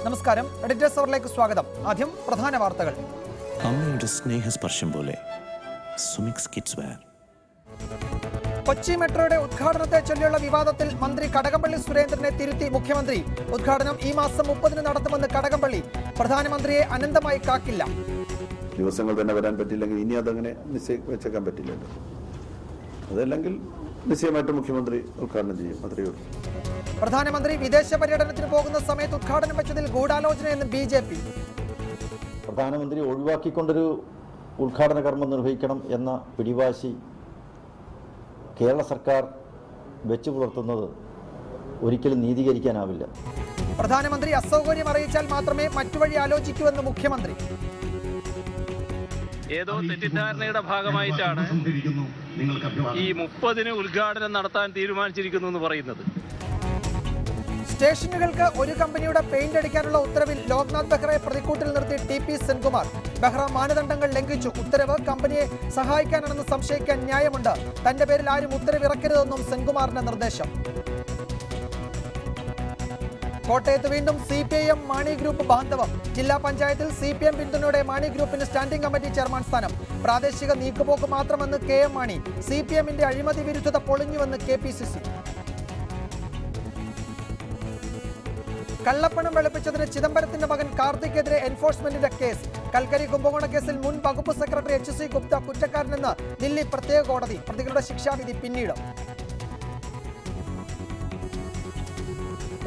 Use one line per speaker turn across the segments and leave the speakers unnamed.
നമസ്കാരം, എഡിറ്റേഴ്സ് അവറിലേക്ക് സ്വാഗതം. ആദ്യം പ്രധാന വാർത്തകൾ.
അമ്മയുടെ സ്നേഹസ്പർശം പോലെ സുമിക്സ് കിഡ്സ് വെയർ.
കൊച്ചി മെട്രോയുടെ ഉദ്ഘാടനത്തെ ചൊല്ലിയുള്ള വിവാദത്തിൽ മന്ത്രി കടകംപള്ളി സുരേന്ദ്രനെ തിരുത്തി മുഖ്യമന്ത്രി. ഉദ്ഘാടനം ഈ മാസം 30-ന് നടത്തുമെന്ന് കടകംപള്ളി. പ്രധാനമന്ത്രിയെ അനന്തമായി കാക്കില്ല.
ദിവസങ്ങൾ തന്നെ വരാൻ പറ്റില്ലെങ്കിൽ ഇനി അതങ്ങനെ വെച്ചേക്കാൻ പറ്റില്ലല്ലോ. അതല്ലെങ്കിൽ നിശ്ചയമായിട്ട് മുഖ്യമന്ത്രി ഉദ്ഘാടനം ചെയ്യും. അത്രയേ ഉള്ളൂ.
പ്രധാനമന്ത്രി വിദേശ പര്യടനത്തിന് പോകുന്ന സമയത്ത് ഉദ്ഘാടനം വെച്ചതിൽ ഗൂഢാലോചനയെന്ന് BJP.
പ്രധാനമന്ത്രി ഒഴിവാക്കിക്കൊണ്ടൊരു ഉദ്ഘാടന കർമ്മം നിർവഹിക്കണം എന്ന പിടിവാശി കേരള സർക്കാർ വെച്ചു പുലർത്തുന്നത് ഒരിക്കലും നീതീകരിക്കാനാവില്ല.
പ്രധാനമന്ത്രി അസൗകര്യം അറിയിച്ചാൽ മാത്രമേ മറ്റു വഴി ആലോചിക്കൂവെന്ന് മുഖ്യമന്ത്രി.
ഏതോ തെറ്റിദ്ധാരണയുടെ ഭാഗമായിട്ടാണ് ഈ 30-ന് ഉദ്ഘാടനം നടത്താൻ തീരുമാനിച്ചിരിക്കുന്നു എന്ന് പറയുന്നത്.
സ്റ്റേഷനുകൾക്ക് ഒരു കമ്പനിയുടെ പെയിന്റ് അടിക്കാനുള്ള ഉത്തരവിൽ ലോക്നാഥ് ബെഹ്റയെ പ്രതിക്കൂട്ടിൽ നിർത്തി TP സെൻകുമാർ. ബെഹ്റ മാനദണ്ഡങ്ങൾ ലംഘിച്ചു. ഉത്തരവ് കമ്പനിയെ സഹായിക്കാനാണെന്ന് സംശയിക്കാൻ ന്യായമുണ്ട്. തന്റെ പേരിൽ ആരും ഉത്തരവിറക്കരുതെന്നും സെൻകുമാറിന്റെ നിർദ്ദേശം. കോട്ടയത്ത് വീണ്ടും CPIM മാണി ഗ്രൂപ്പ് ബാന്ധവം. ജില്ലാ പഞ്ചായത്തിൽ CPM പിന്തുണയോടെ മാണി ഗ്രൂപ്പിന് സ്റ്റാൻഡിംഗ് കമ്മിറ്റി ചെയർമാൻ സ്ഥാനം. പ്രാദേശിക നീക്കുപോക്ക് മാത്രമെന്ന് KM മാണി. CPMന്റെ അഴിമതി വിരുദ്ധത പൊളിഞ്ഞുവെന്ന് KPCC. കള്ളപ്പണം വെളുപ്പിച്ചതിന് ചിദംബരത്തിന്റെ മകൻ കാർത്തിക്കെതിരെ എൻഫോഴ്സ്മെന്റിന്റെ കേസ്. കൽക്കരി കുംഭകോണ കേസിൽ മുൻ വകുപ്പ് സെക്രട്ടറി HC ഗുപ്ത കുറ്റക്കാരനെന്ന് ദില്ലി പ്രത്യേക കോടതി. പ്രതികളുടെ ശിക്ഷാവിധി പിന്നീട്.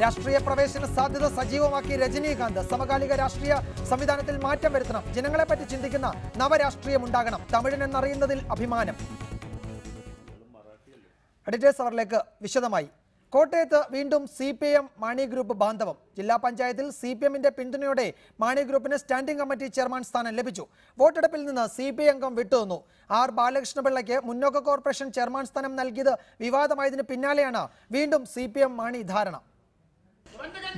രാഷ്ട്രീയ പ്രവേശന സാധ്യത സജീവമാക്കി രജനീകാന്ത്. സമകാലിക രാഷ്ട്രീയ സംവിധാനത്തിൽ മാറ്റം വരുത്തണം. ജനങ്ങളെപ്പറ്റി ചിന്തിക്കുന്ന നവരാഷ്ട്രീയം ഉണ്ടാകണം. തമിഴനെന്നറിയുന്നതിൽ അഭിമാനം. എഡിറ്റേഴ്സ് അവറിലേക്ക് വിശദമായി. കോട്ടയത്ത് വീണ്ടും CPIM മാണി ഗ്രൂപ്പ് ബാന്ധവം. ജില്ലാ പഞ്ചായത്തിൽ CPMന്റെ പിന്തുണയോടെ മാണി ഗ്രൂപ്പിന് സ്റ്റാൻഡിംഗ് കമ്മിറ്റി ചെയർമാൻ സ്ഥാനം ലഭിച്ചു. വോട്ടെടുപ്പിൽ നിന്ന് CPI അംഗം വിട്ടുനിന്നു. R ബാലകൃഷ്ണപിള്ളയ്ക്ക് മുന്നോക്ക കോർപ്പറേഷൻ ചെയർമാൻ സ്ഥാനം നൽകിയത് വിവാദമായതിന് പിന്നാലെയാണ് വീണ്ടും CPIM മാണി ധാരണ.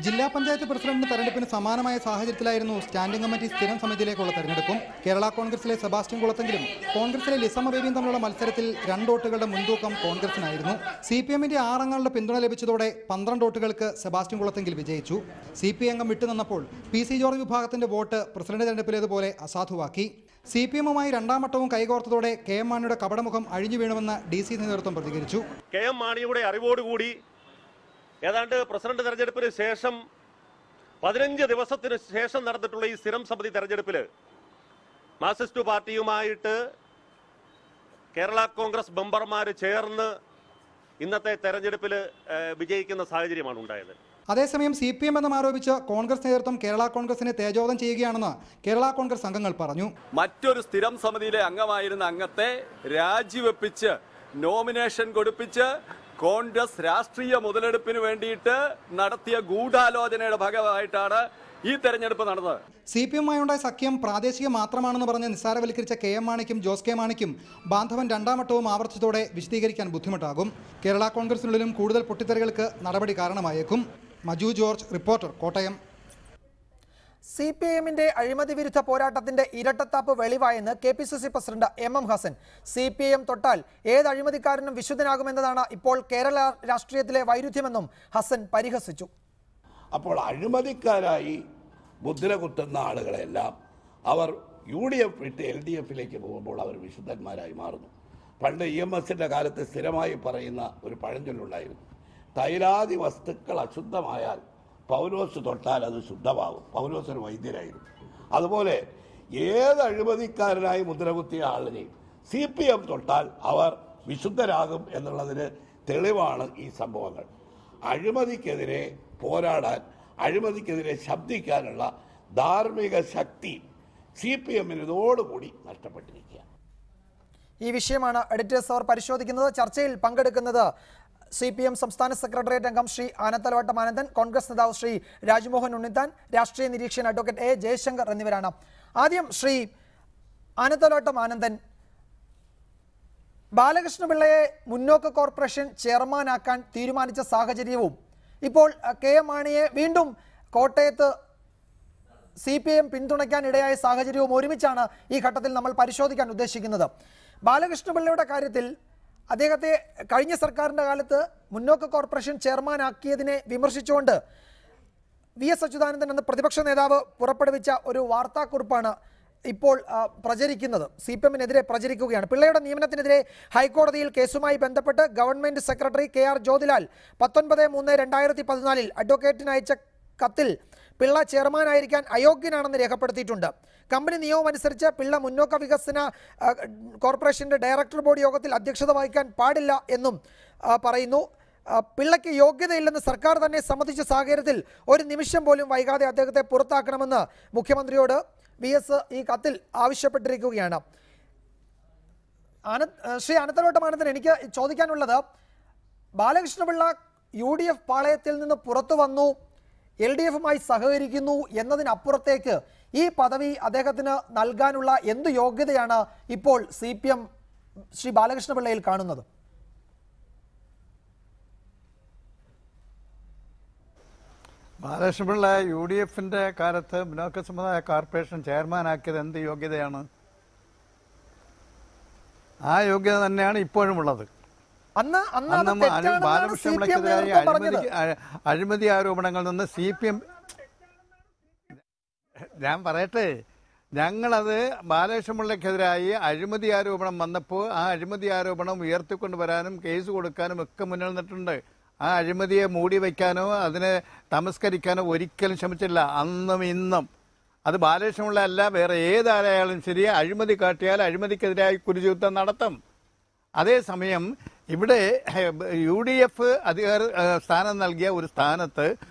ജില്ലാ പഞ്ചായത്ത് പ്രസിഡന്റ് തെരഞ്ഞെടുപ്പിന് സമാനമായ സാഹചര്യത്തിലായിരുന്നു സ്റ്റാൻഡിംഗ് കമ്മിറ്റി സ്ഥിരം സമിതിയിലേക്കുള്ള തെരഞ്ഞെടുപ്പും. കേരള കോൺഗ്രസിലെ സെബാസ്റ്റ്യൻ കുളത്തെങ്കിലും കോൺഗ്രസിലെ ലിസമ്മ ബേബിയും തമ്മിലുള്ള മത്സരത്തിൽ 2 വോട്ടുകളുടെ മുൻതൂക്കം കോൺഗ്രസിനായിരുന്നു. CPMന്റെ 6 അംഗങ്ങളുടെ പിന്തുണ ലഭിച്ചതോടെ 12 വോട്ടുകൾക്ക് സെബാസ്റ്റ്യൻ കുളത്തെങ്കിൽ വിജയിച്ചു. CPI അംഗം വിട്ടുനിന്നപ്പോൾ PC ജോർജ് വിഭാഗത്തിന്റെ വോട്ട് പ്രസിഡന്റ് തെരഞ്ഞെടുപ്പിലേതുപോലെ അസാധുവാക്കി. CPMുമായി 2ാം വട്ടവും കൈകോർത്തതോടെ KM മാണിയുടെ കപടമുഖം അഴിഞ്ഞു വീണുവെന്ന് DC നേതൃത്വം പ്രതികരിച്ചു.
KM മാണിയുടെ അറിവോടുകൂടി ഏതാണ്ട് പ്രസിഡന്റ് തെരഞ്ഞെടുപ്പിന് ശേഷം 15 ദിവസത്തിന് ശേഷം നടന്നിട്ടുള്ള ഈ സ്ഥിരം സമിതി തെരഞ്ഞെടുപ്പിൽ മാർക്സിസ്റ്റ് പാർട്ടിയുമായിട്ട് കേരള കോൺഗ്രസ് മെമ്പർമാർ ചേർന്ന് ഇന്നത്തെ തെരഞ്ഞെടുപ്പിൽ വിജയിക്കുന്ന സാഹചര്യമാണ് ഉണ്ടായത്.
അതേസമയം CPM എന്നും ആരോപിച്ച് കോൺഗ്രസ് നേതൃത്വം കേരള കോൺഗ്രസിനെ തേജോധം ചെയ്യുകയാണെന്ന് കേരള കോൺഗ്രസ് അംഗങ്ങൾ പറഞ്ഞു.
മറ്റൊരു സ്ഥിരം സമിതിയിലെ അംഗമായിരുന്ന അംഗത്തെ രാജിവെപ്പിച്ച് നോമിനേഷൻ കൊടുപ്പിച്ച് കോൺഗ്രസ് രാഷ്ട്രീയ മുതലെടുപ്പിന് വേണ്ടിയിട്ട് നടത്തിയ ഗൂഢാലോചനയുടെ ഭാഗമായിട്ടാണ് ഈ തെരഞ്ഞെടുപ്പ് നടന്നത്.
CPMുമായുണ്ടായ സഖ്യം പ്രാദേശിക മാത്രമാണെന്ന് പറഞ്ഞ് നിസ്സാരവൽക്കരിച്ച KM മാണിക്കും ജോസ് കെ മാണിക്കും ബാന്ധവൻ 2ാം വട്ടവും ആവർത്തിച്ചതോടെ വിശദീകരിക്കാൻ ബുദ്ധിമുട്ടാകും. കേരള കോൺഗ്രസിനുള്ളിലും കൂടുതൽ പൊട്ടിത്തെറികൾക്ക് നടപടി കാരണമായേക്കും. മജു ജോർജ്, റിപ്പോർട്ടർ, കോട്ടയം. CPIMന്റെ അഴിമതി വിരുദ്ധ പോരാട്ടത്തിന്റെ ഇരട്ടത്താപ്പ് വെളിവായെന്ന് KPCC president MM Hassan. CPIM തൊട്ടാൽ ഏത് അഴിമതിക്കാരനും വിശുദ്ധനാകുമെന്നതാണ് ഇപ്പോൾ കേരള രാഷ്ട്രീയത്തിലെ വൈരുദ്ധ്യമെന്നും ഹസൻ പരിഹസിച്ചു.
അപ്പോൾ അഴിമതിക്കാരായി മുദ്ര കുത്തുന്ന ആളുകളെല്ലാം അവർ UDF വിട്ട് LDFിലേക്ക് പോകുമ്പോൾ അവർ വിശുദ്ധന്മാരായി മാറുന്നു. പണ്ട് EMSന്റെ കാലത്ത് സ്ഥിരമായി പറയുന്ന ഒരു പഴഞ്ചൊല്ലുണ്ടായിരുന്നു. തൈലാദി വസ്തുക്കൾ അശുദ്ധമായാൽ പൗലോസ് തൊട്ടാൽ അത് ശുദ്ധമാകും. പൗലോസ് ഒരു വൈദ്യരായിരുന്നു. അതുപോലെ ഏത് അഴിമതിക്കാരനായി മുദ്രകുത്തിയ ആളിനെയും CPM തൊട്ടാൽ അവർ വിശുദ്ധരാകും എന്നുള്ളതിന് തെളിവാണ് ഈ സംഭവങ്ങൾ. അഴിമതിക്കെതിരെ പോരാടാൻ, അഴിമതിക്കെതിരെ ശബ്ദിക്കാനുള്ള ധാർമ്മിക ശക്തി CPMന് ഇതോടുകൂടി നഷ്ടപ്പെട്ടിരിക്കുക.
ഈ വിഷയമാണ് എഡിറ്റേഴ്സ് അവർ പരിശോധിക്കുന്നത്. ചർച്ചയിൽ പങ്കെടുക്കുന്നത് CPM സംസ്ഥാന സെക്രട്ടേറിയറ്റ് അംഗം ശ്രീ ആനത്തലവട്ടം ആനന്ദൻ, കോൺഗ്രസ് നേതാവ് ശ്രീ രാജ്മോഹൻ ഉണ്ണിത്താൻ, രാഷ്ട്രീയ നിരീക്ഷകൻ അഡ്വക്കേറ്റ് A ജയശങ്കർ എന്നിവരാണ്. ആദ്യം ശ്രീ ആനത്തലവട്ടം ആനന്ദൻ, ബാലകൃഷ്ണപിള്ളയെ മുന്നോക്ക കോർപ്പറേഷൻ ചെയർമാനാക്കാൻ തീരുമാനിച്ച സാഹചര്യവും ഇപ്പോൾ KM മാണിയെ വീണ്ടും കോട്ടയത്ത് CPM പിന്തുണയ്ക്കാൻ ഇടയായ സാഹചര്യവും ഒരുമിച്ചാണ് ഈ ഘട്ടത്തിൽ നമ്മൾ പരിശോധിക്കാൻ ഉദ്ദേശിക്കുന്നത്. ബാലകൃഷ്ണപിള്ളയുടെ കാര്യത്തിൽ അദ്ദേഹത്തെ കഴിഞ്ഞ സർക്കാരിൻ്റെ കാലത്ത് മുന്നോക്ക കോർപ്പറേഷൻ ചെയർമാനാക്കിയതിനെ വിമർശിച്ചുകൊണ്ട് VS അച്യുതാനന്ദൻ എന്ന പ്രതിപക്ഷ നേതാവ് പുറപ്പെടുവിച്ച ഒരു വാർത്താക്കുറിപ്പാണ് ഇപ്പോൾ പ്രചരിക്കുന്നത്. CPM-നെതിരെ പ്രചരിക്കുകയാണ്. പിള്ളയുടെ നിയമനത്തിനെതിരെ ഹൈക്കോടതിയിൽ കേസുമായി ബന്ധപ്പെട്ട് ഗവൺമെന്റ് സെക്രട്ടറി KR ജ്യോതിലാൽ 19/3/2014 അഡ്വക്കേറ്റിന് അയച്ച കത്തിൽ പിള്ള ചെയർമാനായിരിക്കാൻ അയോഗ്യനാണെന്ന് രേഖപ്പെടുത്തിയിട്ടുണ്ട്. കമ്പനി നിയമം അനുസരിച്ച് പിള്ള മുന്നോക്ക വികസന കോർപ്പറേഷന്റെ ഡയറക്ടർ ബോർഡ് യോഗത്തിൽ അധ്യക്ഷത വഹിക്കാൻ പാടില്ല എന്നും പറയുന്നു. പിള്ളയ്ക്ക് യോഗ്യതയില്ലെന്ന് സർക്കാർ തന്നെ സമ്മതിച്ച സാഹചര്യത്തിൽ ഒരു നിമിഷം പോലും വൈകാതെ അദ്ദേഹത്തെ പുറത്താക്കണമെന്ന് മുഖ്യമന്ത്രിയോട് VS ഈ കത്തിൽ ആവശ്യപ്പെട്ടിരിക്കുകയാണ്. ശ്രീ അനന്തരവട്ടം എനിക്ക് ചോദിക്കാനുള്ളത്, ബാലകൃഷ്ണപിള്ള UDF പാളയത്തിൽ നിന്ന് പുറത്തു വന്നു, LDF-മായി സഹകരിക്കുന്നു എന്നതിനപ്പുറത്തേക്ക് ഈ പദവി അദ്ദേഹത്തിന് നൽകാനുള്ള എന്ത് യോഗ്യതയാണ് ഇപ്പോൾ CPM ശ്രീ ബാലകൃഷ്ണപിള്ളയിൽ കാണുന്നത്?
ബാലകൃഷ്ണപിള്ള UDF-ന്റെ കാലത്ത് മുന്നോക്ക സമുദായ കോർപ്പറേഷൻ ചെയർമാനാക്കിയത് എന്ത് യോഗ്യതയാണ്? ആ യോഗ്യത തന്നെയാണ് ഇപ്പോഴും ഉള്ളത്. ബാലകൃഷ്ണപിള്ളക്കെതിരായി അഴിമതി ആരോപണങ്ങളിൽ നിന്ന് CPM, ഞാൻ പറയട്ടെ, ഞങ്ങളത് ബാലകൃഷ്ണപിള്ളക്കെതിരായി അഴിമതി ആരോപണം വന്നപ്പോൾ ആ അഴിമതി ആരോപണം ഉയർത്തിക്കൊണ്ടുവരാനും കേസ് കൊടുക്കാനും ഒക്കെ മുന്നിൽ നിന്നിട്ടുണ്ട്. ആ അഴിമതിയെ മൂടി വയ്ക്കാനോ അതിനെ തമസ്കരിക്കാനോ ഒരിക്കലും ശ്രമിച്ചില്ല, അന്നും ഇന്നും. അത് ബാലകൃഷ്ണപിള്ള അല്ല, വേറെ ഏതായാലും ശരി, അഴിമതി കാട്ടിയാൽ അഴിമതിക്കെതിരായി കുരുചുദ്ധം നടത്തും. അതേസമയം ഇവിടെ UDF അധികാര സ്ഥാനം നൽകിയ ഒരു സ്ഥാനത്ത്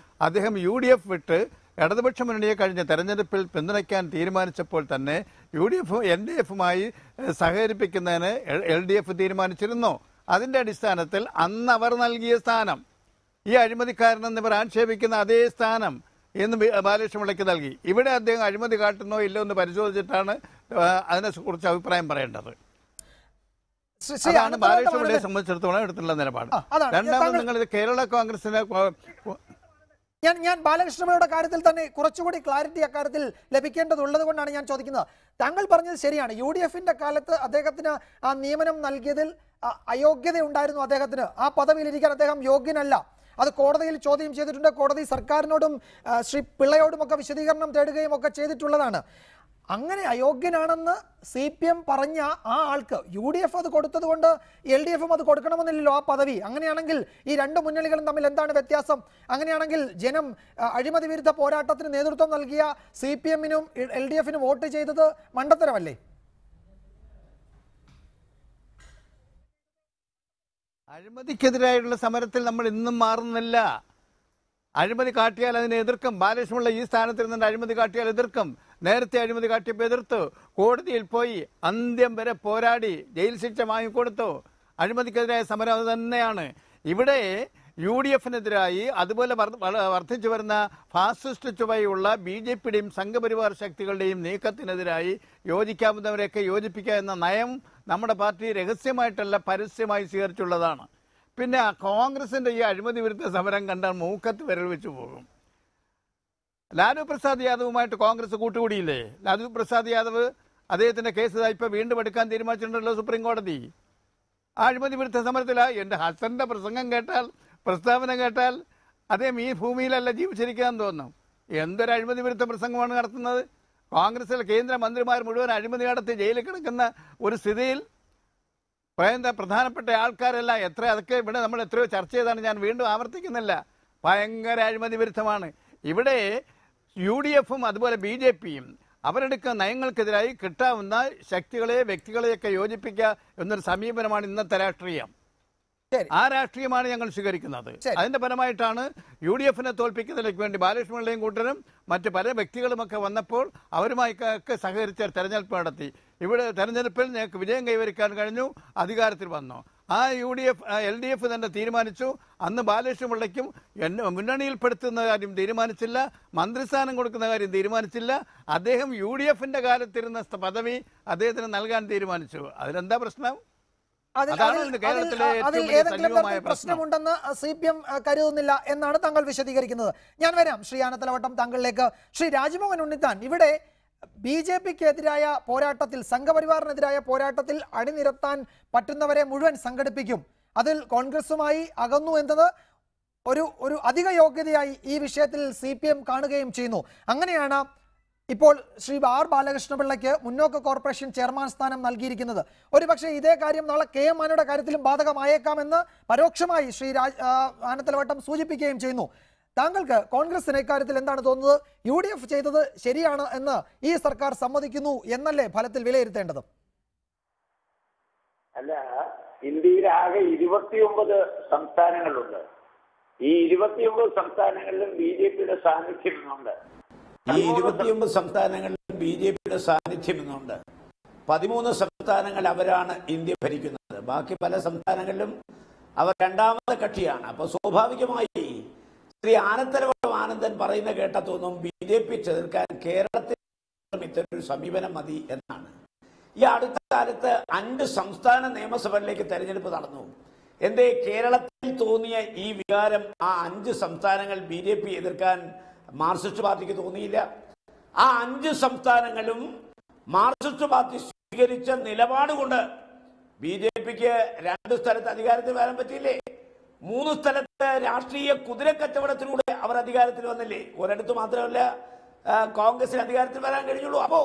അദ്ദേഹം UDF വിട്ട് ഇടതുപക്ഷ മുന്നണിയെ കഴിഞ്ഞ തെരഞ്ഞെടുപ്പിൽ പിന്തുണയ്ക്കാൻ തീരുമാനിച്ചപ്പോൾ തന്നെ LDF-മായി സഹകരിപ്പിക്കുന്നതിന് LDF തീരുമാനിച്ചിരുന്നു. അതിന്റെ അടിസ്ഥാനത്തിൽ അന്ന് അവർ നൽകിയ സ്ഥാനം, ഈ അഴിമതിക്കാരനെന്നിവർ ആക്ഷേപിക്കുന്ന അതേ സ്ഥാനം എന്ന് ബാലകൃഷ്ണപിള്ളയ്ക്ക് നൽകി. ഇവിടെ അദ്ദേഹം അഴിമതി കാട്ടുന്നോ ഇല്ലോ എന്ന് പരിശോധിച്ചിട്ടാണ് അതിനെക്കുറിച്ച് അഭിപ്രായം പറയേണ്ടത്. അതാണ് ബാലകൃഷ്ണപിള്ളയെ സംബന്ധിച്ചിടത്തോളം എടുത്തുള്ള നിലപാട്. രണ്ടാമത് നിങ്ങൾ ഇത് കേരള കോൺഗ്രസിനെ,
ഞാൻ ബാലകൃഷ്ണപിള്ളയുടെ കാര്യത്തിൽ തന്നെ കുറച്ചുകൂടി ക്ലാരിറ്റി അക്കാര്യത്തിൽ ലഭിക്കേണ്ടതുള്ളത് കൊണ്ടാണ് ഞാൻ ചോദിക്കുന്നത്. താങ്കൾ പറഞ്ഞത് ശരിയാണ്, UDF-ന്റെ കാലത്ത് അദ്ദേഹത്തിന് ആ നിയമനം നൽകിയതിൽ അയോഗ്യത ഉണ്ടായിരുന്നു. അദ്ദേഹത്തിന് ആ പദവിയിലിരിക്കാൻ അദ്ദേഹം യോഗ്യനല്ല. അത് കോടതിയിൽ ചോദ്യം ചെയ്തിട്ടുണ്ട്. കോടതി സർക്കാരിനോടും ശ്രീ പിള്ളയോടുമൊക്കെ വിശദീകരണം തേടുകയും ഒക്കെ ചെയ്തിട്ടുള്ളതാണ്. അങ്ങനെ അയോഗ്യനാണെന്ന് CPM പറഞ്ഞ ആ ആൾക്ക് UDF അത് കൊടുത്തത് കൊണ്ട് LDF-ഉം അത് കൊടുക്കണമെന്നില്ലല്ലോ ആ പദവി. അങ്ങനെയാണെങ്കിൽ ഈ രണ്ട് മുന്നണികളും തമ്മിൽ എന്താണ് വ്യത്യാസം? അങ്ങനെയാണെങ്കിൽ ജനം അഴിമതി വിരുദ്ധ പോരാട്ടത്തിന് നേതൃത്വം നൽകിയ CPM-നും LDF-നും വോട്ട് ചെയ്തത് മണ്ടത്തരമല്ലേ?
അഴിമതിക്കെതിരായുള്ള സമരത്തിൽ നമ്മൾ ഇന്നും മാറുന്നില്ല. അഴിമതി കാട്ടിയാൽ അതിനെ എതിർക്കും. ബാലകൃഷ്ണപിള്ള ഈ സ്ഥാനത്ത് ഇരുന്നുകൊണ്ട് അഴിമതി കാട്ടിയാൽ എതിർക്കും. നേരത്തെ അഴിമതി കാട്ടിയപ്പോൾ എതിർത്തു. കോടതിയിൽ പോയി അന്ത്യം വരെ പോരാടി ജയിൽ ശിക്ഷ വാങ്ങിക്കൊടുത്തു. അഴിമതിക്കെതിരായ സമരം അത് തന്നെയാണ്. ഇവിടെ UDF-നെതിരായി അതുപോലെ വർദ്ധിച്ചു വരുന്ന ഫാസിസ്റ്റ് ചുവയുള്ള BJP-യുടെയും സംഘപരിവാർ ശക്തികളുടെയും നീക്കത്തിനെതിരായി യോജിക്കാവുന്നവരെയൊക്കെ യോജിപ്പിക്കുക എന്ന നയം നമ്മുടെ പാർട്ടി രഹസ്യമായിട്ടല്ല പരസ്യമായി സ്വീകരിച്ചുള്ളതാണ്. പിന്നെ കോൺഗ്രസിന്റെ ഈ അഴിമതി വിരുദ്ധ സമരം കണ്ടാൽ മൂക്കത്ത് വിരൽ വെച്ച് പോകും. ലാലു പ്രസാദ് യാദവുമായിട്ട് കോൺഗ്രസ് കൂട്ടുകൂടിയില്ലേ? ലാലു പ്രസാദ് യാദവ് അദ്ദേഹത്തിന്റെ കേസ് ഇപ്പൊ വീണ്ടും എടുക്കാൻ തീരുമാനിച്ചിട്ടുണ്ടല്ലോ സുപ്രീം കോടതി. ആ അഴിമതി വിരുദ്ധ സമരത്തിലാ. എന്റെ ഹസന്റെ പ്രസംഗം കേട്ടാൽ, പ്രസ്താവന കേട്ടാൽ അദ്ദേഹം ഈ ഭൂമിയിലല്ല ജീവിച്ചിരിക്കാൻ തോന്നും. എന്തൊരു അഴിമതി വിരുദ്ധ പ്രസംഗമാണ് നടത്തുന്നത്. കോൺഗ്രസിലെ കേന്ദ്രമന്ത്രിമാർ മുഴുവൻ അഴിമതി നടത്തി ജയിലിൽ കിടക്കുന്ന ഒരു സ്ഥിതിയിൽ പ്രധാനപ്പെട്ട ആൾക്കാരെല്ലാം അതൊക്കെ ഇവിടെ നമ്മൾ എത്രയോ ചർച്ച ചെയ്താണ്, ഞാൻ വീണ്ടും ആവർത്തിക്കുന്നില്ല. ഭയങ്കര അഴിമതി വിരുദ്ധമാണ്. ഇവിടെ UDF-ഉം അതുപോലെ BJP-യും അവരെടുക്കുന്ന നയങ്ങൾക്കെതിരായി കിട്ടാവുന്ന ശക്തികളെ വ്യക്തികളെയൊക്കെ യോജിപ്പിക്കുക എന്നൊരു സമീപനമാണ് ഇന്നത്തെ രാഷ്ട്രീയം. ആ രാഷ്ട്രീയമാണ് ഞങ്ങൾ സ്വീകരിക്കുന്നത്. അതിന്റെ ഫലമായിട്ടാണ് UDF-നെ തോൽപ്പിക്കുന്നതിലേക്ക് വേണ്ടി ബാലകൃഷ്ണപിള്ളയും കൂട്ടരും മറ്റ് പല വ്യക്തികളുമൊക്കെ വന്നപ്പോൾ അവരുമായി ഒക്കെ സഹകരിച്ച് തെരഞ്ഞെടുപ്പ് നടത്തി. ഇവിടെ തെരഞ്ഞെടുപ്പിൽ ഞങ്ങൾക്ക് വിജയം കൈവരിക്കാൻ കഴിഞ്ഞു, അധികാരത്തിൽ വന്നു. ആ LDF തന്നെ തീരുമാനിച്ചു. അന്ന് ബാലകൃഷ്ണപിള്ളയ്ക്കും മുന്നണിയിൽപ്പെടുത്തുന്ന കാര്യം തീരുമാനിച്ചില്ല, മന്ത്രിസ്ഥാനം കൊടുക്കുന്ന കാര്യം തീരുമാനിച്ചില്ല. അദ്ദേഹം UDF-ന്റെ കാലത്തിരുന്ന പദവി അദ്ദേഹത്തിന് നൽകാൻ തീരുമാനിച്ചു. അതിലെന്താ പ്രശ്നം?
പ്രശ്നമുണ്ടെന്ന് CPM കരുതുന്നില്ല എന്നാണ് താങ്കൾ വിശദീകരിക്കുന്നത്. ഞാൻ വരാം ശ്രീ ആനത്തലവട്ടം താങ്കളിലേക്ക്. ശ്രീ രാജ്മോഹൻ ഉണ്ണിത്താൻ, ഇവിടെ BJP-ക്കെതിരായ പോരാട്ടത്തിൽ, സംഘപരിവാറിനെതിരായ പോരാട്ടത്തിൽ അണിനിരത്താൻ പറ്റുന്നവരെ മുഴുവൻ സംഘടിപ്പിക്കും, അതിൽ കോൺഗ്രസുമായി അകന്നു എന്നത് ഒരു അധിക യോഗ്യതയായി ഈ വിഷയത്തിൽ CPM കാണുകയും ചെയ്യുന്നു. അങ്ങനെയാണ് ഇപ്പോൾ ശ്രീ ആർ ബാലകൃഷ്ണപിള്ളയ്ക്ക് മുന്നോക്ക കോർപ്പറേഷൻ ചെയർമാൻ സ്ഥാനം നൽകിയിരിക്കുന്നത്. ഒരുപക്ഷെ ഇതേ കാര്യം നാളെ KM മാണിയുടെ കാര്യത്തിലും ബാധകമായേക്കാമെന്ന് പരോക്ഷമായി ശ്രീ ആനത്തലവട്ടം സൂചിപ്പിക്കുകയും ചെയ്യുന്നു. താങ്കൾക്ക് കോൺഗ്രസിന് ഇക്കാര്യത്തിൽ എന്താണ് തോന്നുന്നത്? UDF ചെയ്തത് ശരിയാണ് എന്ന് ഈ സർക്കാർ സമ്മതിക്കുന്നു എന്നല്ലേ ഫലത്തിൽ വിലയിരുത്തേണ്ടത്?
അല്ല, ഇന്ത്യയിലാകെ 29 സംസ്ഥാനങ്ങളുണ്ട്. ഈ 29 സംസ്ഥാനങ്ങളിലും BJPയുടെ സാന്നിധ്യം ഇന്നുണ്ട്.
ഈ 29 സംസ്ഥാനങ്ങളിലും BJPയുടെ സാന്നിധ്യം ഇന്നുണ്ട്. 13 സംസ്ഥാനങ്ങൾ അവരാണ് ഇന്ത്യ ഭരിക്കുന്നത്. ബാക്കി പല സംസ്ഥാനങ്ങളിലും അവർ രണ്ടാമത്തെ കക്ഷിയാണ്. അപ്പോൾ സ്വാഭാവികമായി ശ്രീ ആനത്തലവട്ടം ആനന്ദൻ പറയുന്ന കേട്ട തോന്നും BJP ചെറുക്കാൻ കേരളത്തിൽ ഇത്തരൊരു സമീപനം മതി എന്നാണ്. ഈ അടുത്ത കാലത്ത് 5 സംസ്ഥാന നിയമസഭകളിലേക്ക് തെരഞ്ഞെടുപ്പ് നടന്നു. എന്തേ കേരളത്തിൽ തോന്നിയ ഈ വികാരം ആ 5 സംസ്ഥാനങ്ങൾ BJP എതിർക്കാൻ മാർക്സിസ്റ്റ് പാർട്ടിക്ക് തോന്നിയില്ല. ആ 5 സംസ്ഥാനങ്ങളും മാർക്സിസ്റ്റ് പാർട്ടി സ്വീകരിച്ച നിലപാട് കൊണ്ട് BJPക്ക് 2 സ്ഥലത്ത് അധികാരത്തിൽ വരാൻ പറ്റിയില്ലേ? 3 സ്ഥലത്ത് രാഷ്ട്രീയ കുതിരക്കച്ചവടത്തിലൂടെ അവർ അധികാരത്തിൽ വന്നില്ലേ? ഒരിടത്ത് മാത്രമല്ല കോൺഗ്രസിന് അധികാരത്തിൽ വരാൻ കഴിഞ്ഞുള്ളൂ. അപ്പോ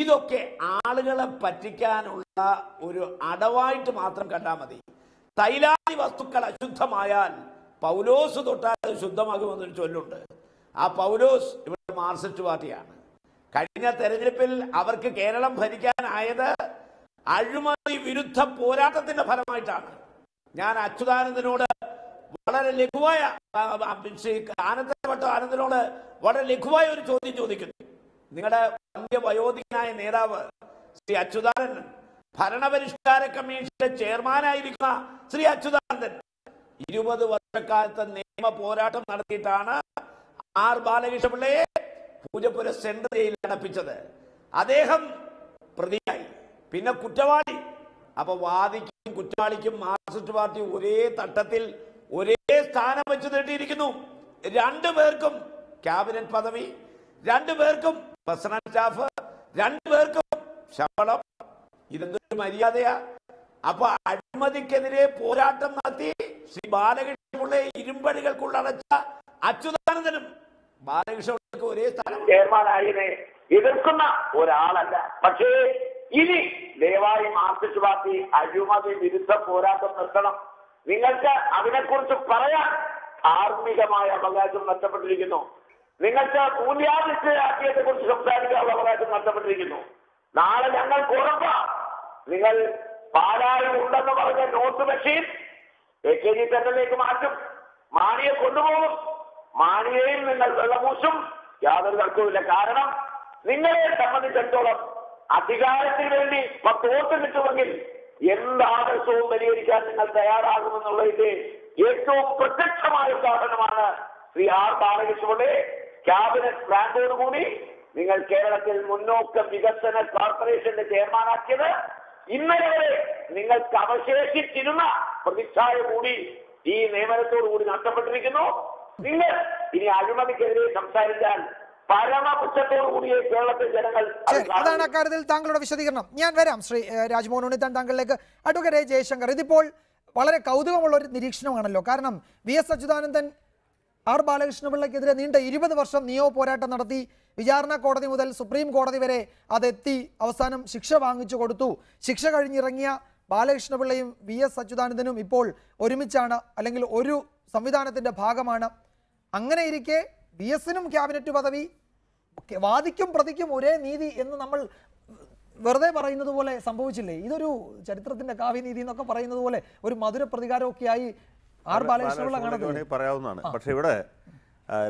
ഇതൊക്കെ ആളുകളെ പറ്റിക്കാനുള്ള ഒരു അടവായിട്ട് മാത്രം കണ്ടാൽ മതി. തൈലാദി വസ്തുക്കൾ അശുദ്ധമായാൽ പൗലോസ് തൊട്ടാൽ ശുദ്ധമാകുമെന്നൊരു ചൊല്ലുണ്ട്. ആ പൗലോസ് ഇവിടെ മാർക്സിസ്റ്റ് പാർട്ടിയാണ്. കഴിഞ്ഞ തെരഞ്ഞെടുപ്പിൽ അവർക്ക് കേരളം ഭരിക്കാനായത് അഴിമതി വിരുദ്ധ പോരാട്ടത്തിന്റെ ഫലമായിട്ടാണ്. ഞാൻ അച്യുതാനന്ദനോട് വളരെ ലഘുവായ ആനന്ദനോട് വളരെ ലഘുവായ ഒരു ചോദ്യം ചോദിക്കുന്നു. നിങ്ങളുടെ വലിയ വയോധികനായ നേതാവ് ശ്രീ അച്യുതാനന്ദൻ, ഭരണപരിഷ്കാര കമ്മീഷന്റെ ചെയർമാനായിരിക്കുന്ന ശ്രീ അച്യുതാനന്ദൻ 20 വർഷക്കാലത്ത് നിയമ പോരാട്ടം നടത്തിയിട്ടാണ് ആർ ബാലകൃഷ്ണപിള്ളയെ പൂജപ്പുര സെൻട്രൽ ജയിലിൽ അടപ്പിച്ചത്. അദ്ദേഹം പ്രതിയായി, പിന്നെ കുറ്റവാളി. അപ്പൊ വാദിക്കും കുറ്റവാളിക്കും മാർക്സിസ്റ്റ് പാർട്ടി ഒരേ തട്ടത്തിൽ ഒരേ സ്ഥാനം വെച്ച് നേടിയിരിക്കുന്നു. 2 പേർക്കും ക്യാബിനറ്റ് പദവി, 2 പേർക്കും പേഴ്സണൽ സ്റ്റാഫ്, 2 പേർക്കും ശമ്പളം. ഇതെന്തൊരു മര്യാദയാ? അപ്പൊ അഴിമതിക്കെതിരെ പോരാട്ടം നടത്തി ശ്രീ ബാലകൃഷ്ണപിള്ളയെ ഇരുമ്പടികൾക്കുള്ളടച്ച അച്യുതാനന്ദനും ബാലകൃഷ്ണപിള്ളയ്ക്ക് ഒരേ സ്ഥാനം.
ചെയർമാനായതിനെ എതിർക്കുന്ന ഒരാളല്ല. പക്ഷേ ഇനി ദയവായി മാർക്സിസ്റ്റ് പാർട്ടി അഴിമതി വിരുദ്ധ പോരാട്ടം നിർത്തണം. നിങ്ങൾക്ക് അതിനെക്കുറിച്ച് പറയാൻ ധാർമ്മികമായ അവകാശം നഷ്ടപ്പെട്ടിരിക്കുന്നു. നിങ്ങൾക്ക് മൂല്യാധിഷ്ഠിതരാക്കിയതിനെ കുറിച്ച് സംസാരിക്കാനുള്ള അവകാശം നഷ്ടപ്പെട്ടിരിക്കുന്നു. നാളെ ഞങ്ങൾക്ക് ഉറപ്പാണ്, നിങ്ങൾ പാലായിൽ ഉണ്ടെന്ന് പറഞ്ഞ നോട്ട് മെഷീൻ AKG സെന്ററിലേക്ക് മാറ്റും, മാണിയെ കൊണ്ടുപോകും, മാണിയെയും നിങ്ങൾ വെള്ളപൂശും, യാതൊരു തർക്കവുമില്ല. കാരണം നിങ്ങളെ സംബന്ധിച്ചിടത്തോളം അധികാരത്തിന് വേണ്ടി 10 വോട്ട് കിട്ടുമെങ്കിൽ എന്ത് ആദർശവും പരിഹരിക്കാൻ നിങ്ങൾ തയ്യാറാകുമെന്നുള്ളതിന്റെ ഏറ്റവും പ്രത്യക്ഷമായ ഉദാഹരണമാണ് ശ്രീ ആർ ബാലകൃഷ്ണപിള്ളയെ ക്യാബിനറ്റ് റാങ്കോടുകൂടി നിങ്ങൾ കേരളത്തിൽ മുന്നോക്ക വികസന കോർപ്പറേഷന്റെ ചെയർമാനാക്കിയത്. ഇന്നലെ വരെ നിങ്ങൾക്ക് അവശേഷിച്ചിരുന്ന പ്രതിച്ഛായ കൂടി ഈ നിയമനത്തോടുകൂടി നഷ്ടപ്പെട്ടിരിക്കുന്നു. നിങ്ങൾ ഇനി അഴിമതിക്കെതിരെ സംസാരിച്ചാൽ പരമപുച്ഛത്തോടുകൂടിയ കേരളത്തിൽ ജനങ്ങൾ.
അതാണ് അക്കാര്യത്തിൽ താങ്കളുടെ വിശദീകരണം. ഞാൻ വരാം ശ്രീ രാജ്മോഹൻ ഉണ്ണിത്താൻ താങ്കളിലേക്ക്. അഡ്വക്കേറ്റ് ജയശങ്കർ, ഇതിപ്പോൾ വളരെ കൗതുകമുള്ള ഒരു നിരീക്ഷണമാണല്ലോ. കാരണം VS അച്യുതാനന്ദൻ ആർ ബാലകൃഷ്ണപിള്ളയ്ക്കെതിരെ നീണ്ട 20 വർഷം നിയമ പോരാട്ടം നടത്തി. വിചാരണ കോടതി മുതൽ സുപ്രീം കോടതി വരെ അതെത്തി. അവസാനം ശിക്ഷ വാങ്ങിച്ചു കൊടുത്തു. ശിക്ഷ കഴിഞ്ഞിറങ്ങിയ ബാലകൃഷ്ണപിള്ളയും VS അച്യുതാനന്ദനും ഇപ്പോൾ ഒരുമിച്ചാണ്, അല്ലെങ്കിൽ ഒരു സംവിധാനത്തിന്റെ ഭാഗമാണ്. അങ്ങനെ ഇരിക്കെ VSനും ക്യാബിനറ്റ് പദവി, വാദിക്കും പ്രതിക്കും ഒരേ നീതി എന്ന് നമ്മൾ വെറുതെ പറയുന്നത് പോലെ സംഭവിച്ചില്ലേ? ഇതൊരു ചരിത്രത്തിന്റെ കാവ്യനീതി എന്നൊക്കെ പറയുന്നത് പോലെ ഒരു മധുര പ്രതികാരമൊക്കെയായി ആർ ബാലകൃഷ്ണപിള്ള കാണുന്നത്
പറയാവുന്നതാണ്. പക്ഷെ ഇവിടെ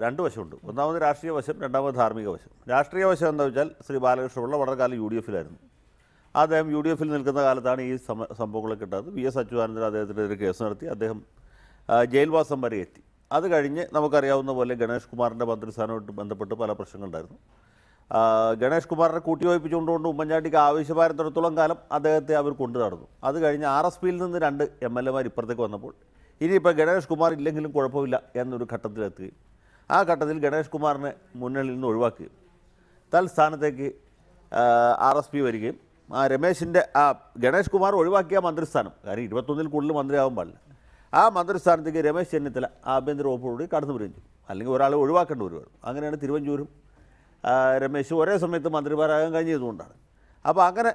2 വശമുണ്ട്. ഒന്നാമത് രാഷ്ട്രീയ വശം, രണ്ടാമത് ധാർമ്മിക വശം. രാഷ്ട്രീയ വശം എന്താ വെച്ചാൽ ശ്രീ ബാലകൃഷ്ണപിള്ള വളരെ കാലം UDFിലായിരുന്നു. അദ്ദേഹം UDFിൽ നിൽക്കുന്ന കാലത്താണ് ഈ സംഭവങ്ങളൊക്കെ ഉണ്ടായത്. VS അച്യുതാനന്ദൻ അദ്ദേഹത്തിനെതിരെ കേസ് നടത്തി. അദ്ദേഹം ജയിൽവാസം വരെ എത്തി. അത് കഴിഞ്ഞ് നമുക്കറിയാവുന്ന പോലെ ഗണേഷ് കുമാറിൻ്റെ മന്ത്രിസ്ഥാനവുമായിട്ട് ബന്ധപ്പെട്ട് പല പ്രശ്നങ്ങളുണ്ടായിരുന്നു. ഗണേഷ് കുമാറിനെ കൂട്ടിയോജിപ്പിച്ചുകൊണ്ടുകൊണ്ട് ഉമ്മൻചാണ്ടിക്ക് ആവശ്യമായിരുന്നിടത്തോളം കാലം അദ്ദേഹത്തെ അവർ കൊണ്ടു നടന്നു. അത് കഴിഞ്ഞ് RSPയിൽ നിന്ന് 2 MLAമാർ ഇപ്പുറത്തേക്ക് വന്നപ്പോൾ ഇനിയിപ്പോൾ ഗണേഷ് കുമാർ ഇല്ലെങ്കിലും കുഴപ്പമില്ല എന്നൊരു ഘട്ടത്തിലെത്തുകയും ആ ഘട്ടത്തിൽ ഗണേഷ് കുമാറിനെ മുന്നണിയിൽ നിന്ന് ഒഴിവാക്കുകയും തൽസ്ഥാനത്തേക്ക് RSP വരികയും രമേശിൻ്റെ ഗണേഷ് കുമാർ ഒഴിവാക്കിയ മന്ത്രിസ്ഥാനം, കാരണം 21-ൽ കൂടുതൽ മന്ത്രിയാവാൻ പാടില്ല, ആ മന്ത്രിസ്ഥാനത്തേക്ക് രമേശ് ചെന്നിത്തല ആഭ്യന്തര വകുപ്പോടുകൂടി കടന്നു വരികയും ചെയ്യും. അല്ലെങ്കിൽ ഒരാളെ ഒഴിവാക്കേണ്ടി വരുവാണ്. അങ്ങനെയാണ് തിരുവഞ്ചൂരും രമേശും ഒരേ സമയത്ത് മന്ത്രിമാരാകാൻ കഴിഞ്ഞതുകൊണ്ടാണ്. അപ്പോൾ അങ്ങനെ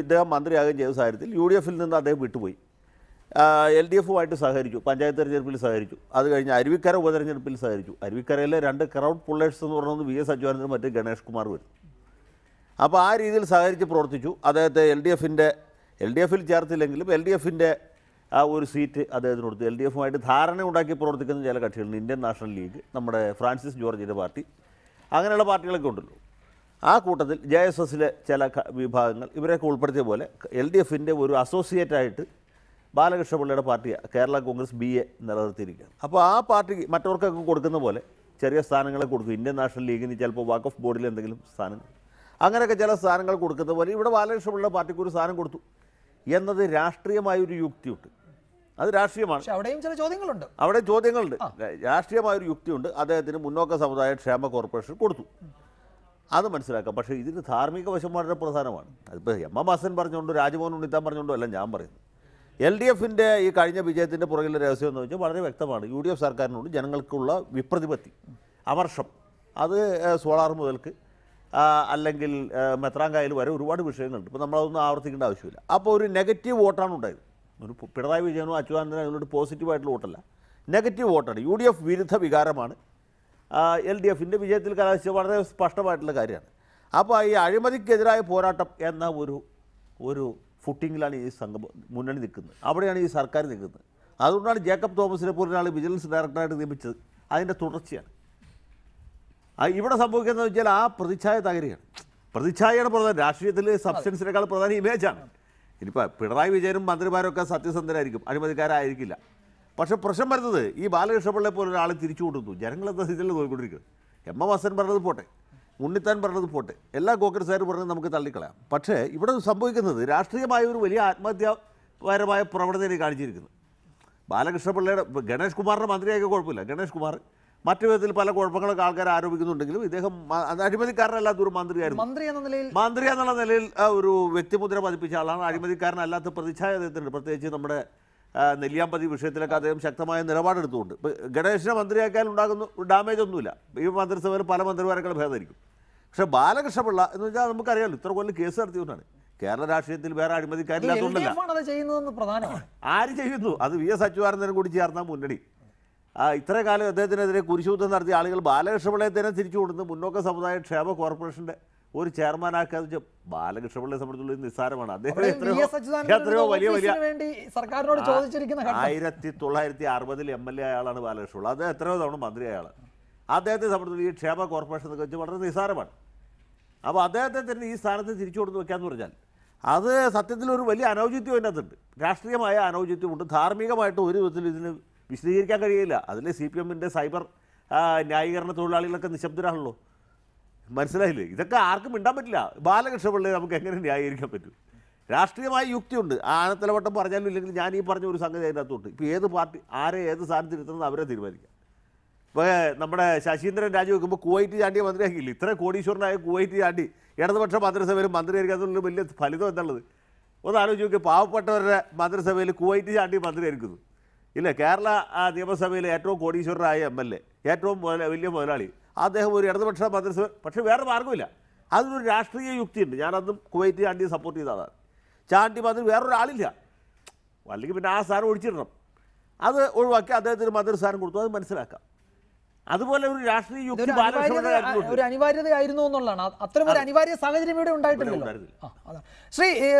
ഇദ്ദേഹം മന്ത്രിയാകുകയും ചെയ്ത സാഹചര്യത്തിൽ UDF നിന്ന് അദ്ദേഹം വിട്ടുപോയി. LDFുമായിട്ട് സഹകരിച്ചു, പഞ്ചായത്ത് തെരഞ്ഞെടുപ്പിൽ സഹകരിച്ചു. അത് കഴിഞ്ഞ് അരുവിക്കര ഉപതെരഞ്ഞെടുപ്പിൽ സഹകരിച്ചു. അരുവിക്കരയിലെ 2 ക്രൗഡ് പുള്ളേഴ്സ് എന്ന് പറയുന്നത് VS അച്യുതാനന്ദനും മറ്റ് ഗണേഷ് കുമാർ വരും. അപ്പോൾ ആ രീതിയിൽ സഹകരിച്ച് പ്രവർത്തിച്ചു. അദ്ദേഹത്തെ LDFിൽ ചേർത്തില്ലെങ്കിലും LDFിൻ്റെ ആ ഒരു സീറ്റ് അദ്ദേഹത്തിന് കൊടുത്തു. LDFുമായിട്ട് ധാരണ ഉണ്ടാക്കി പ്രവർത്തിക്കുന്ന ചില കക്ഷികളുണ്ട്. ഇന്ത്യൻ നാഷണൽ ലീഗ്, നമ്മുടെ ഫ്രാൻസിസ് ജോർജിൻ്റെ പാർട്ടി, അങ്ങനെയുള്ള പാർട്ടികളൊക്കെ ഉണ്ടല്ലോ. ആ കൂട്ടത്തിൽ JSSലെ ചില വിഭാഗങ്ങൾ ഇവരെയൊക്കെ ഉൾപ്പെടുത്തിയ പോലെ LDFിൻ്റെ ഒരു അസോസിയേറ്റായിട്ട് ബാലകൃഷ്ണപിള്ളയുടെ പാർട്ടി കേരള കോൺഗ്രസ് BA നിലനിർത്തിയിരിക്കുകയാണ്. അപ്പോൾ ആ പാർട്ടിക്ക് മറ്റവർക്കൊക്കെ കൊടുക്കുന്ന പോലെ ചെറിയ സ്ഥാനങ്ങളെ കൊടുക്കും. ഇന്ത്യൻ നാഷണൽ ലീഗിന് ചിലപ്പോൾ വഖഫ് ബോർഡിൽ എന്തെങ്കിലും സ്ഥാനങ്ങൾ, അങ്ങനെയൊക്കെ ചില സ്ഥാനങ്ങൾ കൊടുക്കുന്ന പോലെ ഇവിടെ ബാലകൃഷ്ണപിള്ളയുടെ പാർട്ടിക്ക് ഒരു സ്ഥാനം കൊടുത്തു എന്നത് രാഷ്ട്രീയമായൊരു യുക്തിയുണ്ട്. അത് രാഷ്ട്രീയമാണ്.
അവിടെയും ചില ചോദ്യങ്ങളുണ്ട്.
അവിടെ ചോദ്യങ്ങളുണ്ട്. രാഷ്ട്രീയമായൊരു യുക്തിയുണ്ട്. അദ്ദേഹത്തിന് മുന്നോക്ക സമുദായ ക്ഷേമ കോർപ്പറേഷൻ കൊടുത്തു, അത് മനസ്സിലാക്കാം. പക്ഷേ ഇതിന് ധാർമ്മിക വശം വളരെ പ്രധാനമാണ്. അതിപ്പോൾ MM ഹസൻ പറഞ്ഞുകൊണ്ടോ രാജ്മോഹൻ ഉണ്ണിത്താൻ പറഞ്ഞുകൊണ്ടോ അല്ല ഞാൻ പറയുന്നത്. LDFിൻ്റെ ഈ കഴിഞ്ഞ വിജയത്തിൻ്റെ പുറകിലെ രഹസ്യം എന്ന് വെച്ചാൽ വളരെ വ്യക്തമാണ്. UDF സർക്കാരിനോട് ജനങ്ങൾക്കുള്ള വിപ്രതിപത്തി, അമർഷം, അത് സോളാർ മുതൽക്ക് അല്ലെങ്കിൽ മെത്രാങ്കായൽ വരെ ഒരുപാട് വിഷയങ്ങളുണ്ട്. ഇപ്പോൾ നമ്മളതൊന്നും ആവർത്തിക്കേണ്ട ആവശ്യമില്ല. അപ്പോൾ ഒരു നെഗറ്റീവ് വോട്ടാണ് ഉണ്ടായത്. ഒരു പിണറായി വിജയനോ അച്യുതാനന്ദനോ അതിനോട് പോസിറ്റീവായിട്ടുള്ള വോട്ടല്ല, നെഗറ്റീവ് വോട്ടാണ്. UDF വിരുദ്ധ വികാരമാണ് LDFിൻ്റെ വിജയത്തിൽ കലാശിച്ച വളരെ സ്പഷ്ടമായിട്ടുള്ള കാര്യമാണ്. അപ്പോൾ ഈ അഴിമതിക്കെതിരായ പോരാട്ടം എന്ന ഒരു ഫുട്ടിങ്ങിലാണ് ഈ സംഘം മുന്നണി നിൽക്കുന്നത്. അവിടെയാണ് ഈ സർക്കാർ നിൽക്കുന്നത്. അതുകൊണ്ടാണ് ജേക്കബ് തോമസിനെ പോലെ ഒരാൾ വിജിലൻസ് ഡയറക്ടറായിട്ട് നിയമിച്ചത്. അതിൻ്റെ തുടർച്ചയാണ് ഇവിടെ സംഭവിക്കുന്നത് വെച്ചാൽ ആ പ്രതിച്ഛായ തകരുകയാണ്. പ്രതിച്ഛായയുടെ പ്രധാനം രാഷ്ട്രീയത്തിൽ സബ്സ്റ്റൻസിനേക്കാൾ പ്രധാന ഇമേജാണ്. ഇനിയിപ്പോൾ പിണറായി വിജയനും മന്ത്രിമാരൊക്കെ സത്യസന്ധരായിരിക്കും, അഴിമതിക്കാരായിരിക്കില്ല. പക്ഷേ പ്രശ്നം വരുന്നത് ഈ ബാലകൃഷ്ണപിള്ളയെ പോലെ ഒരാളെ തിരിച്ചു കൊണ്ടുവന്നു. ജനങ്ങളെന്താ സ്ഥിതിയിൽ നോക്കിക്കൊണ്ടിരിക്കുന്നത്. MM ഹസൻ പറഞ്ഞത് പോട്ടെ, ഉണ്ണിത്താൻ പറഞ്ഞത് പോട്ടെ, എല്ലാ കോൺഗ്രസ്സുകാരും പറഞ്ഞത് നമുക്ക് തള്ളിക്കളയാം. പക്ഷേ ഇവിടെ സംഭവിക്കുന്നത് രാഷ്ട്രീയമായ ഒരു വലിയ ആത്മഹത്യാപരമായ പ്രവണതയെ കാണിച്ചിരിക്കുന്നത്. ബാലകൃഷ്ണപിള്ളയുടെ ഗണേഷ് കുമാറിൻ്റെ മന്ത്രിയായ കുഴപ്പമില്ല. ഗണേഷ് കുമാർ മറ്റു വിധത്തിൽ പല കുഴപ്പങ്ങളൊക്കെ ആൾക്കാർ ആരോപിക്കുന്നുണ്ടെങ്കിലും ഇദ്ദേഹം അഴിമതിക്കാരനല്ലാത്ത ഒരു മന്ത്രിയായിരുന്നു. മന്ത്രി എന്നുള്ള നിലയിൽ ഒരു വ്യക്തിമുദ്ര പതിപ്പിച്ച ആളാണ്. അഴിമതിക്കാരനല്ലാത്ത പ്രതിച്ഛായ അദ്ദേഹത്തിനുണ്ട്. പ്രത്യേകിച്ച് നമ്മുടെ നെല്ലിയാമ്പതി വിഷയത്തിലൊക്കെ അദ്ദേഹം ശക്തമായ നിലപാടെടുത്തുകൊണ്ട് ഇപ്പോൾ ഗണേഷിനെ മന്ത്രിയാക്കിയാൽ ഉണ്ടാകുന്ന ഡാമേജ് ഒന്നുമില്ല. ഈ മന്ത്രിസഭയിൽ പല മന്ത്രിമാരെക്കാൾ ഭേദമായിരിക്കും. പക്ഷേ ബാലകൃഷ്ണപിള്ള എന്ന് വെച്ചാൽ നമുക്കറിയാമല്ലോ, ഇത്ര കൊല്ലം കേസ് നടത്തിയതുകൊണ്ടാണ്. കേരള രാഷ്ട്രീയത്തിൽ വേറെ അഴിമതിക്കാരില്ലാത്തതുകൊണ്ടല്ല. ആര് ചെയ്യുന്നു? അത് VS അച്യുതാനന്ദനും കൂടി ചേർന്ന മുന്നണി. ഇത്ര കാലം അദ്ദേഹത്തിനെതിരെ കുരിശുദ്ധം നടത്തിയ ആളുകൾ ബാലകൃഷ്ണപിള്ളയെ തന്നെ തിരിച്ചു കൊടുത്ത് മുന്നോക്ക സമുദായ ക്ഷേമ കോർപ്പറേഷന്റെ ഒരു ചെയർമാനാക്കാന്ന് വെച്ചാൽ ബാലകൃഷ്ണപിള്ളയെ സംബന്ധിച്ചുള്ള നിസ്സാരമാണ്. അദ്ദേഹം എത്രയോ വലിയ 1960 MLA ആളാണ് ബാലകൃഷ്ണപിള്ള. അദ്ദേഹം എത്രയോ തവണ മന്ത്രിയായ ആളാണ്. അദ്ദേഹത്തെ സംബന്ധിച്ചുള്ള ഈ ക്ഷേമ കോർപ്പറേഷൻ എന്നൊക്കെ വെച്ച് വളരെ നിസ്സാരമാണ്. അപ്പോൾ അദ്ദേഹത്തെ തന്നെ ഈ സ്ഥാനത്ത് തിരിച്ചു കൊടുത്ത് വെക്കാന്ന് പറഞ്ഞാൽ അത് സത്യത്തിൽ ഒരു വലിയ അനൗചിത്യം അതിനകത്തുണ്ട്. രാഷ്ട്രീയമായ അനൗചിത്യമുണ്ട്. ധാർമ്മികമായിട്ട് ഒരു വിധത്തിൽ ഇതിന് വിശദീകരിക്കാൻ കഴിയില്ല. അതിൽ CPMൻ്റെ സൈബർ ന്യായീകരണ തൊഴിലാളികളൊക്കെ നിശബ്ദരാണല്ലോ. മനസ്സിലായില്ലേ? ഇതൊക്കെ ആർക്കും മിണ്ടാൻ പറ്റില്ല. ബാലകൃഷ്ണപിള്ളയെ നമുക്ക് എങ്ങനെ ന്യായീകരിക്കാൻ പറ്റും? രാഷ്ട്രീയമായ യുക്തിയുണ്ട്. ആനത്തലവട്ടം പറഞ്ഞാലും ഇല്ലെങ്കിൽ ഞാൻ ഈ പറഞ്ഞ ഒരു സംഗതി അതിനകത്തോട്ട് ഇപ്പോൾ ഏത് പാർട്ടി ആരെ ഏത് സ്ഥാനത്ത് ഇരുത്തുന്നത് അവരെ തീരുമാനിക്കാം. ഇപ്പോൾ നമ്മുടെ ശശീന്ദ്രൻ രാജിവെക്കുമ്പോൾ കുവൈറ്റ് ചാണ്ടിയെ മന്ത്രിയാക്കിയില്ല. ഇത്ര കോടീശ്വരനായ കുവൈറ്റ് ചാണ്ടി ഇടതുപക്ഷ മന്ത്രിസഭയിലും മന്ത്രിയായിരിക്കാന്നുള്ള വലിയ ഫലിതം എന്താണുള്ളത്? ഒന്ന് ആലോചിച്ച് നോക്കി. പാവപ്പെട്ടവരുടെ മന്ത്രിസഭയിൽ കുവൈറ്റ് ചാണ്ടി മന്ത്രിയായിരിക്കുന്നു. ഇല്ല, കേരള നിയമസഭയിലെ ഏറ്റവും കോടീശ്വരനായ MLA, ഏറ്റവും വലിയ മുതലാളി, അദ്ദേഹം ഒരു ഇടതുപക്ഷ മന്ത്രിസഭ. പക്ഷേ വേറെ മാർഗ്ഗമില്ല. അതിനൊരു രാഷ്ട്രീയ യുക്തിയുണ്ട്. ഞാനതും കുവൈറ്റ് ചാണ്ടിയെ സപ്പോർട്ട് ചെയ്ത ആളാണ്. ചാണ്ടി മന്ത്രി വേറൊരാളില്ല, അല്ലെങ്കിൽ പിന്നെ ആ സ്ഥാനം ഒഴിച്ചിടണം. അത് ഒഴിവാക്കി അദ്ദേഹത്തിന് മന്ത്രിസ്ഥാനം കൊടുത്തു. അത് മനസ്സിലാക്കാം. അതുപോലെ ഒരു രാഷ്ട്രീയ യുക്തി
ഒരു അനിവാര്യതയായിരുന്നു എന്നുള്ളതാണ്. അത്തരം ഒരു അനിവാര്യ സാഹചര്യം ഇവിടെ ഉണ്ടായിട്ടില്ലല്ലോ. ശ്രീ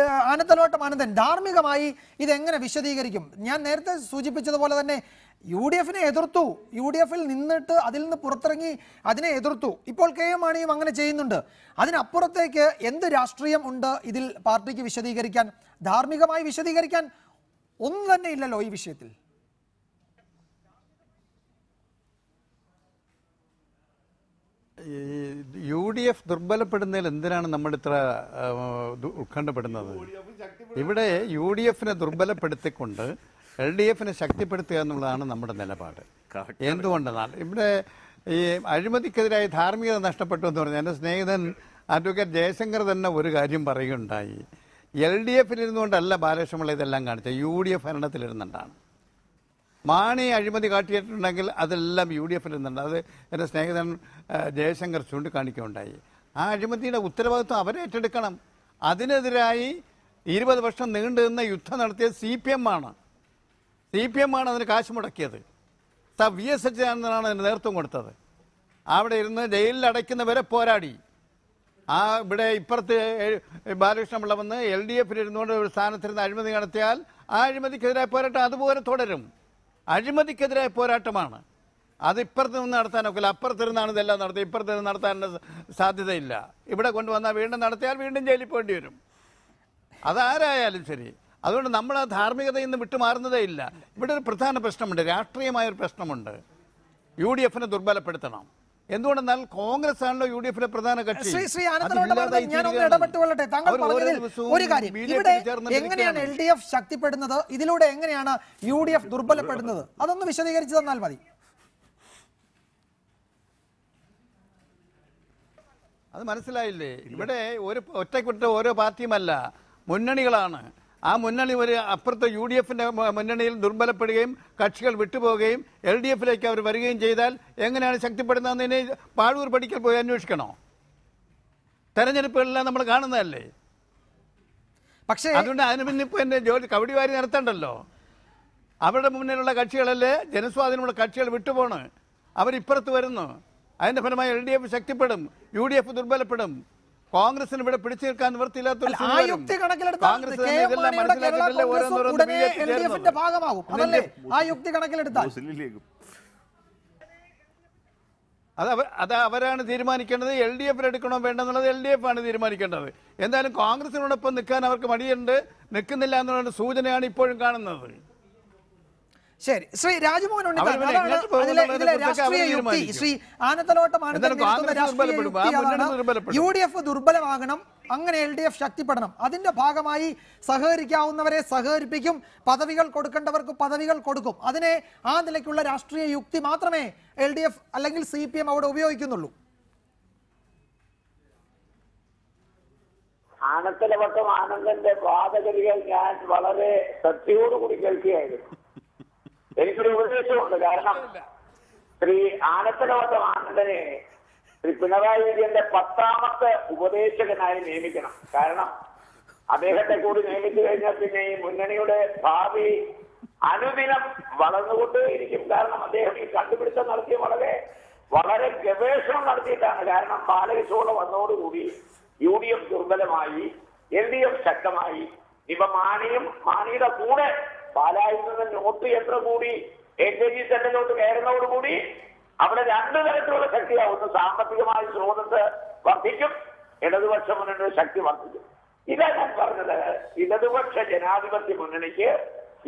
ആനത്തലവട്ടം ആനന്ദൻ, ധാർമ്മികമായി ഇതെങ്ങനെ വിശദീകരിക്കും? ഞാൻ നേരത്തെ സൂചിപ്പിച്ചതുപോലെ തന്നെ UDFനെ എതിർത്തു, UDFിൽ നിന്നിട്ട് അതിൽ നിന്ന് പുറത്തിറങ്ങി അതിനെ എതിർത്തു. ഇപ്പോൾ KM മാണിയും അങ്ങനെ ചെയ്യുന്നുണ്ട്. അതിനപ്പുറത്തേക്ക് എന്ത് രാഷ്ട്രീയം ഉണ്ട് ഇതിൽ പാർട്ടിക്ക് വിശദീകരിക്കാൻ? ധാർമ്മികമായി വിശദീകരിക്കാൻ ഒന്നും തന്നെ ഇല്ലല്ലോ ഈ വിഷയത്തിൽ.
UDF ദുർബലപ്പെടുന്നതിൽ എന്തിനാണ് നമ്മൾ ഇത്ര ഉത്കണ്ഠപ്പെടുന്നത്? ഇവിടെ UDFനെ ദുർബലപ്പെടുത്തിക്കൊണ്ട് LDFനെ ശക്തിപ്പെടുത്തുക എന്നുള്ളതാണ് നമ്മുടെ നിലപാട്. എന്തുകൊണ്ടെന്നാൽ ഇവിടെ ഈ അഴിമതിക്കെതിരായ ധാർമ്മികത നഷ്ടപ്പെട്ടു എന്ന് പറഞ്ഞാൽ എൻ്റെ സ്നേഹിതൻ അഡ്വക്കേറ്റ് ജയശങ്കർ തന്നെ ഒരു കാര്യം പറയുകയുണ്ടായി. LDFിലിരുന്നുകൊണ്ടല്ല ബാലകൃഷ്ണപിള്ള ഇതെല്ലാം കാണിച്ചത്, UDF ഭരണത്തിലിരുന്നുകൊണ്ടാണ്. മാണി അഴിമതി കാട്ടിയിട്ടുണ്ടെങ്കിൽ അതെല്ലാം UDF നിന്നുണ്ട്. അത് എൻ്റെ സ്നേഹിതൻ ജയശങ്കർ ചൂണ്ടിക്കാണിക്കുകയുണ്ടായി. ആ അഴിമതിയുടെ ഉത്തരവാദിത്വം അവരേറ്റെടുക്കണം. അതിനെതിരായി 20 വർഷം നീണ്ടു നിന്ന യുദ്ധം നടത്തിയത് CPM ആണ്. CPM ആണ് അതിന് കാശ് മുടക്കിയത്. VS അച്യുതാനന്ദനാണ് അതിന് നേതൃത്വം കൊടുത്തത്. അവിടെ ഇരുന്ന് ജയിലിൽ അടയ്ക്കുന്നവരെ പോരാടി. ഇവിടെ ഇപ്പുറത്ത് ബാലകൃഷ്ണപിള്ള വന്ന് LDF ഇരുന്നുകൊണ്ട് ഒരു സ്ഥാനത്തിരുന്ന് അഴിമതി നടത്തിയാൽ ആ അഴിമതിക്കെതിരായ പോരാട്ടം അതുപോലെ തുടരും. അഴിമതിക്കെതിരായ പോരാട്ടമാണ്. അത് ഇപ്പുറത്ത് നിന്ന് നടത്താനൊക്കില്ല. അപ്പുറത്തിരുന്നാണ് ഇതെല്ലാം നടത്തി, ഇപ്പുറത്തിരുന്ന് നടത്താൻ സാധ്യതയില്ല. ഇവിടെ കൊണ്ടുവന്നാൽ വീണ്ടും നടത്തിയാൽ വീണ്ടും ജയിലിൽ പോകേണ്ടി വരും. അതാരായാലും ശരി. അതുകൊണ്ട് നമ്മൾ ആ ധാർമ്മികതയിൽ നിന്ന് വിട്ടുമാറുന്നതേ ഇല്ല. ഇവിടെ ഒരു പ്രധാന പ്രശ്നമുണ്ട്, രാഷ്ട്രീയമായൊരു പ്രശ്നമുണ്ട്. UDF-നെ ദുർബലപ്പെടുത്തണം. എന്തുകൊണ്ടെന്നാൽ കോൺഗ്രസ് ആണല്ലോ UDF-ലെ പ്രധാന കക്ഷി.
ഒരു കാര്യം, ഇവിടെ എങ്ങനെയാണ് LDF ശക്തിപ്പെടുന്നത്, ഇതിലൂടെ എങ്ങനെയാണ് UDF ദുർബലപ്പെടുന്നത്, അതൊന്ന് വിശദീകരിച്ചു തന്നാൽ മതി.
അത് മനസ്സിലായില്ലേ? ഇവിടെ ഒരു ഒറ്റക്കുറ്റ ഓരോ പാർട്ടിയുമല്ല, മുന്നണികളാണ്. ആ മുന്നണി ഒരു അപ്പുറത്തെ UDF-ന്റെ മുന്നണിയിൽ ദുർബലപ്പെടുകയും കക്ഷികൾ വിട്ടുപോവുകയും LDF-ലേക്ക് അവർ വരികയും ചെയ്താൽ എങ്ങനെയാണ് ശക്തിപ്പെടുന്നതെന്ന് പാഴൂർ പഠിക്കൽ പോയി അന്വേഷിക്കണോ? തെരഞ്ഞെടുപ്പുകളെല്ലാം നമ്മൾ കാണുന്നതല്ലേ.
പക്ഷേ
അതുകൊണ്ട് അതിന് പിന്നെ ഇപ്പോൾ എൻ്റെ ജോലി കബഡി വാരി നടത്തണ്ടല്ലോ. അവരുടെ മുന്നിലുള്ള കക്ഷികളല്ലേ, ജനസ്വാധീനമുള്ള കക്ഷികൾ വിട്ടുപോണ്, അവരിപ്പുറത്ത് വരുന്നു. അതിന്റെ ഫലമായി LDF ശക്തിപ്പെടും, UDF ദുർബലപ്പെടും. കോൺഗ്രസിന് ഇവിടെ പിടിച്ചു നിൽക്കാൻ നിവൃത്തിയില്ലാത്ത അത് അവരാണ് തീരുമാനിക്കേണ്ടത്. LDF എടുക്കണോ വേണ്ടെന്നുള്ളത് LDF ആണ് തീരുമാനിക്കേണ്ടത്. എന്തായാലും കോൺഗ്രസിനോടൊപ്പം നിൽക്കാൻ അവർക്ക് മടിയുണ്ട്, നിൽക്കുന്നില്ല എന്നുള്ള സൂചനയാണ് ഇപ്പോഴും കാണുന്നത്.
ശരി, ശ്രീ രാജ്മോഹൻ ഉണ്ണിത്താൻ, രാഷ്ട്രീയ യുക്തി ശ്രീ ആനന്ദലോട്ടം UDF ദുർബലമാകണം, അങ്ങനെ LDF ശക്തിപ്പെടണം. അതിന്റെ ഭാഗമായി സഹകരിക്കാവുന്നവരെ സഹകരിപ്പിക്കും, പദവികൾ കൊടുക്കേണ്ടവർക്ക് പദവികൾ കൊടുക്കും. അതിനെ ആ നിലയ്ക്കുള്ള രാഷ്ട്രീയ യുക്തി മാത്രമേ LDF അല്ലെങ്കിൽ CPM അവിടെ ഉപയോഗിക്കുന്നുള്ളൂ.
ആനത്തലവട്ടം ആനന്ദന്റെ വാദഗതികൾ ഞാൻ വളരെ ശ്രദ്ധയോടുകൂടി കേൾക്കുകയായിരുന്നു. എനിക്കൊരു ഉപദേശമുണ്ട്. കാരണം ശ്രീ ആനത്തലവട്ടം ആനന്ദനെ ശ്രീ പിണറായി വിജയന്റെ 10ാമത്തെ ഉപദേശകനായി നിയമിക്കണം. കാരണം അദ്ദേഹത്തെ കൂടി നിയമിച്ചു കഴിഞ്ഞാൽ പിന്നെ ഈ മുന്നണിയുടെ ഭാവി അനുദിനം വളർന്നുകൊണ്ടേയിരിക്കും. കാരണം അദ്ദേഹം ഈ കണ്ടുപിടുത്തം നടത്തിയ വളരെ ഗവേഷണം നടത്തിയിട്ടാണ്. കാരണം ബാലകൃഷ്ണ വന്നതോടുകൂടി UDF ദുർബലമായി, LDF ശക്തമായി. ഇപ്പൊ മാണിയുടെ കൂടെ പാലായിൽ നിന്ന് നോട്ട് എത്ര കൂടി AKG സെന്ററിലോട്ട് കയറുന്നതോടുകൂടി അവിടെ 2 തരത്തിലുള്ള ശക്തിയാവും. ഒന്ന് സാമ്പത്തികമായ സ്രോതസ് വർദ്ധിക്കും, ഇടതുപക്ഷ മുന്നണിയുടെ ശക്തി വർദ്ധിക്കും. ഇതാ ഞാൻ പറഞ്ഞത്. ഇടതുപക്ഷ ജനാധിപത്യ മുന്നണിക്ക്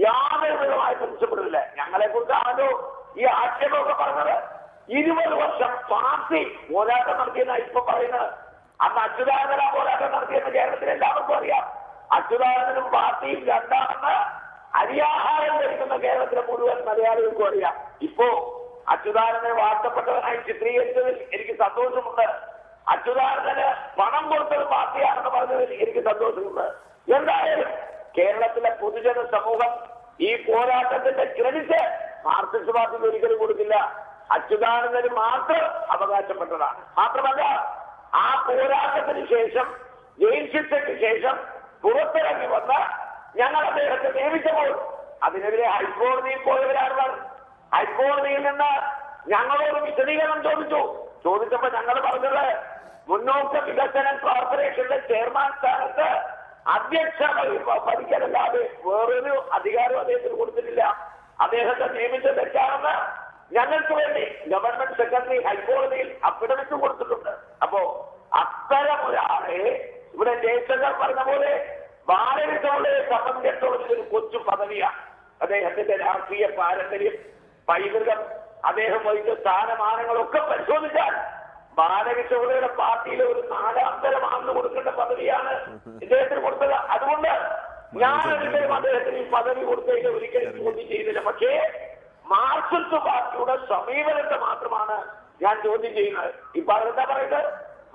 യാതൊരു വിധമായ പ്രിൻസിപ്പിളില്ല. ഞങ്ങളെ കുറിച്ചാണല്ലോ ഈ ആക്ഷേപമൊക്കെ പറഞ്ഞത്. 20 വർഷം പാർട്ടി പോരാട്ടം നടത്തിയെന്ന ഇപ്പൊ പറയുന്നത്. അന്ന് അച്യുതാനന്ദന പോരാട്ടം നടത്തിയെന്ന് കേരളത്തിൽ എല്ലാവർക്കും അറിയാം. അച്യുതാനന്ദനും പാർട്ടിയും രണ്ടാണെന്ന് അരിയാഹാരം ധരിക്കുന്ന കേരളത്തിലെ മുഴുവൻ മലയാളികൾക്കും അറിയാം. ഇപ്പോ അച്യുതാനന്ദനെ വാഴ്ത്തപ്പെട്ടവനായി ചിത്രീകരിച്ചതിൽ എനിക്ക് സന്തോഷമുണ്ട്. അച്യുതാനന്ദന് പണം കൊടുത്തത് പാർട്ടിയാണെന്ന് പറഞ്ഞതിൽ എനിക്ക് സന്തോഷമുണ്ട്. എന്തായാലും കേരളത്തിലെ പൊതുജന സമൂഹം ഈ പോരാട്ടത്തിന്റെ ക്രെഡിറ്റ് മാർക്സിസ്റ്റ് പാർട്ടിക്ക് ഒരിക്കലും കൊടുക്കില്ല. അച്യുതാനന്ദന് മാത്രം അവകാശപ്പെട്ടതാണ്. മാത്രമല്ല, ആ പോരാട്ടത്തിന് ശേഷം, ജയിൽ ശിക്ഷയ്ക്ക് ശേഷം പുറത്തിറങ്ങി വന്ന ഞങ്ങൾ അദ്ദേഹത്തെ നിയമിച്ചപ്പോൾ അതിനെതിരെ ഹൈക്കോടതിയിൽ പോയവരാണ്. ഹൈക്കോടതിയിൽ നിന്ന് ഞങ്ങളോട് വിശദീകരണം ചോദിച്ചപ്പോ ഞങ്ങൾ പറഞ്ഞത്, മുന്നോക്ക വികസന കോർപ്പറേഷന്റെ ചെയർമാൻ സ്ഥാനത്ത് അധ്യക്ഷ ഭരിക്കലല്ലാതെ വേറൊരു അധികാരം അദ്ദേഹത്തിന് കൊടുത്തിട്ടില്ല. അദ്ദേഹത്തെ നിയമിച്ചത് തെറ്റാണെന്ന് ഞങ്ങൾക്ക് വേണ്ടി ഗവൺമെന്റ് സെക്രട്ടറി ഹൈക്കോടതിയിൽ അഫിഡവിറ്റ് കൊടുത്തിട്ടുണ്ട്. അപ്പോ അത്തരം ഒരാളെ ഇവിടെ ജയശങ്കർ പറഞ്ഞ പോലെ ബാലകൃഷ്ണയെ സംബന്ധിച്ചിടത്തോളം ഇതൊരു കൊച്ചു പദവിയാണ്. അദ്ദേഹത്തിന്റെ രാഷ്ട്രീയ പാരമ്പര്യം, പൈതൃകം, അദ്ദേഹം വഹിച്ച സ്ഥാനമാനങ്ങളൊക്കെ പരിശോധിച്ചാൽ ബാലകൃഷ്ണയുടെ പാർട്ടിയിലെ ഒരു 4ാം തരം ആണെന്ന് കൊടുക്കേണ്ട പദവിയാണ് ഇദ്ദേഹത്തിന് കൊടുത്തത്. അതുകൊണ്ട് ഞാനൊരിക്കലും അദ്ദേഹത്തിന് ഈ പദവി കൊടുത്തതിന് ഒരിക്കലും ചോദ്യം ചെയ്തില്ല. പക്ഷേ മാർക്സിസ്റ്റ് പാർട്ടിയുടെ സമീപനത്തെ മാത്രമാണ് ഞാൻ ചോദ്യം ചെയ്യുന്നത്. ഇപ്പൊ അതെന്താ പറയുന്നത്?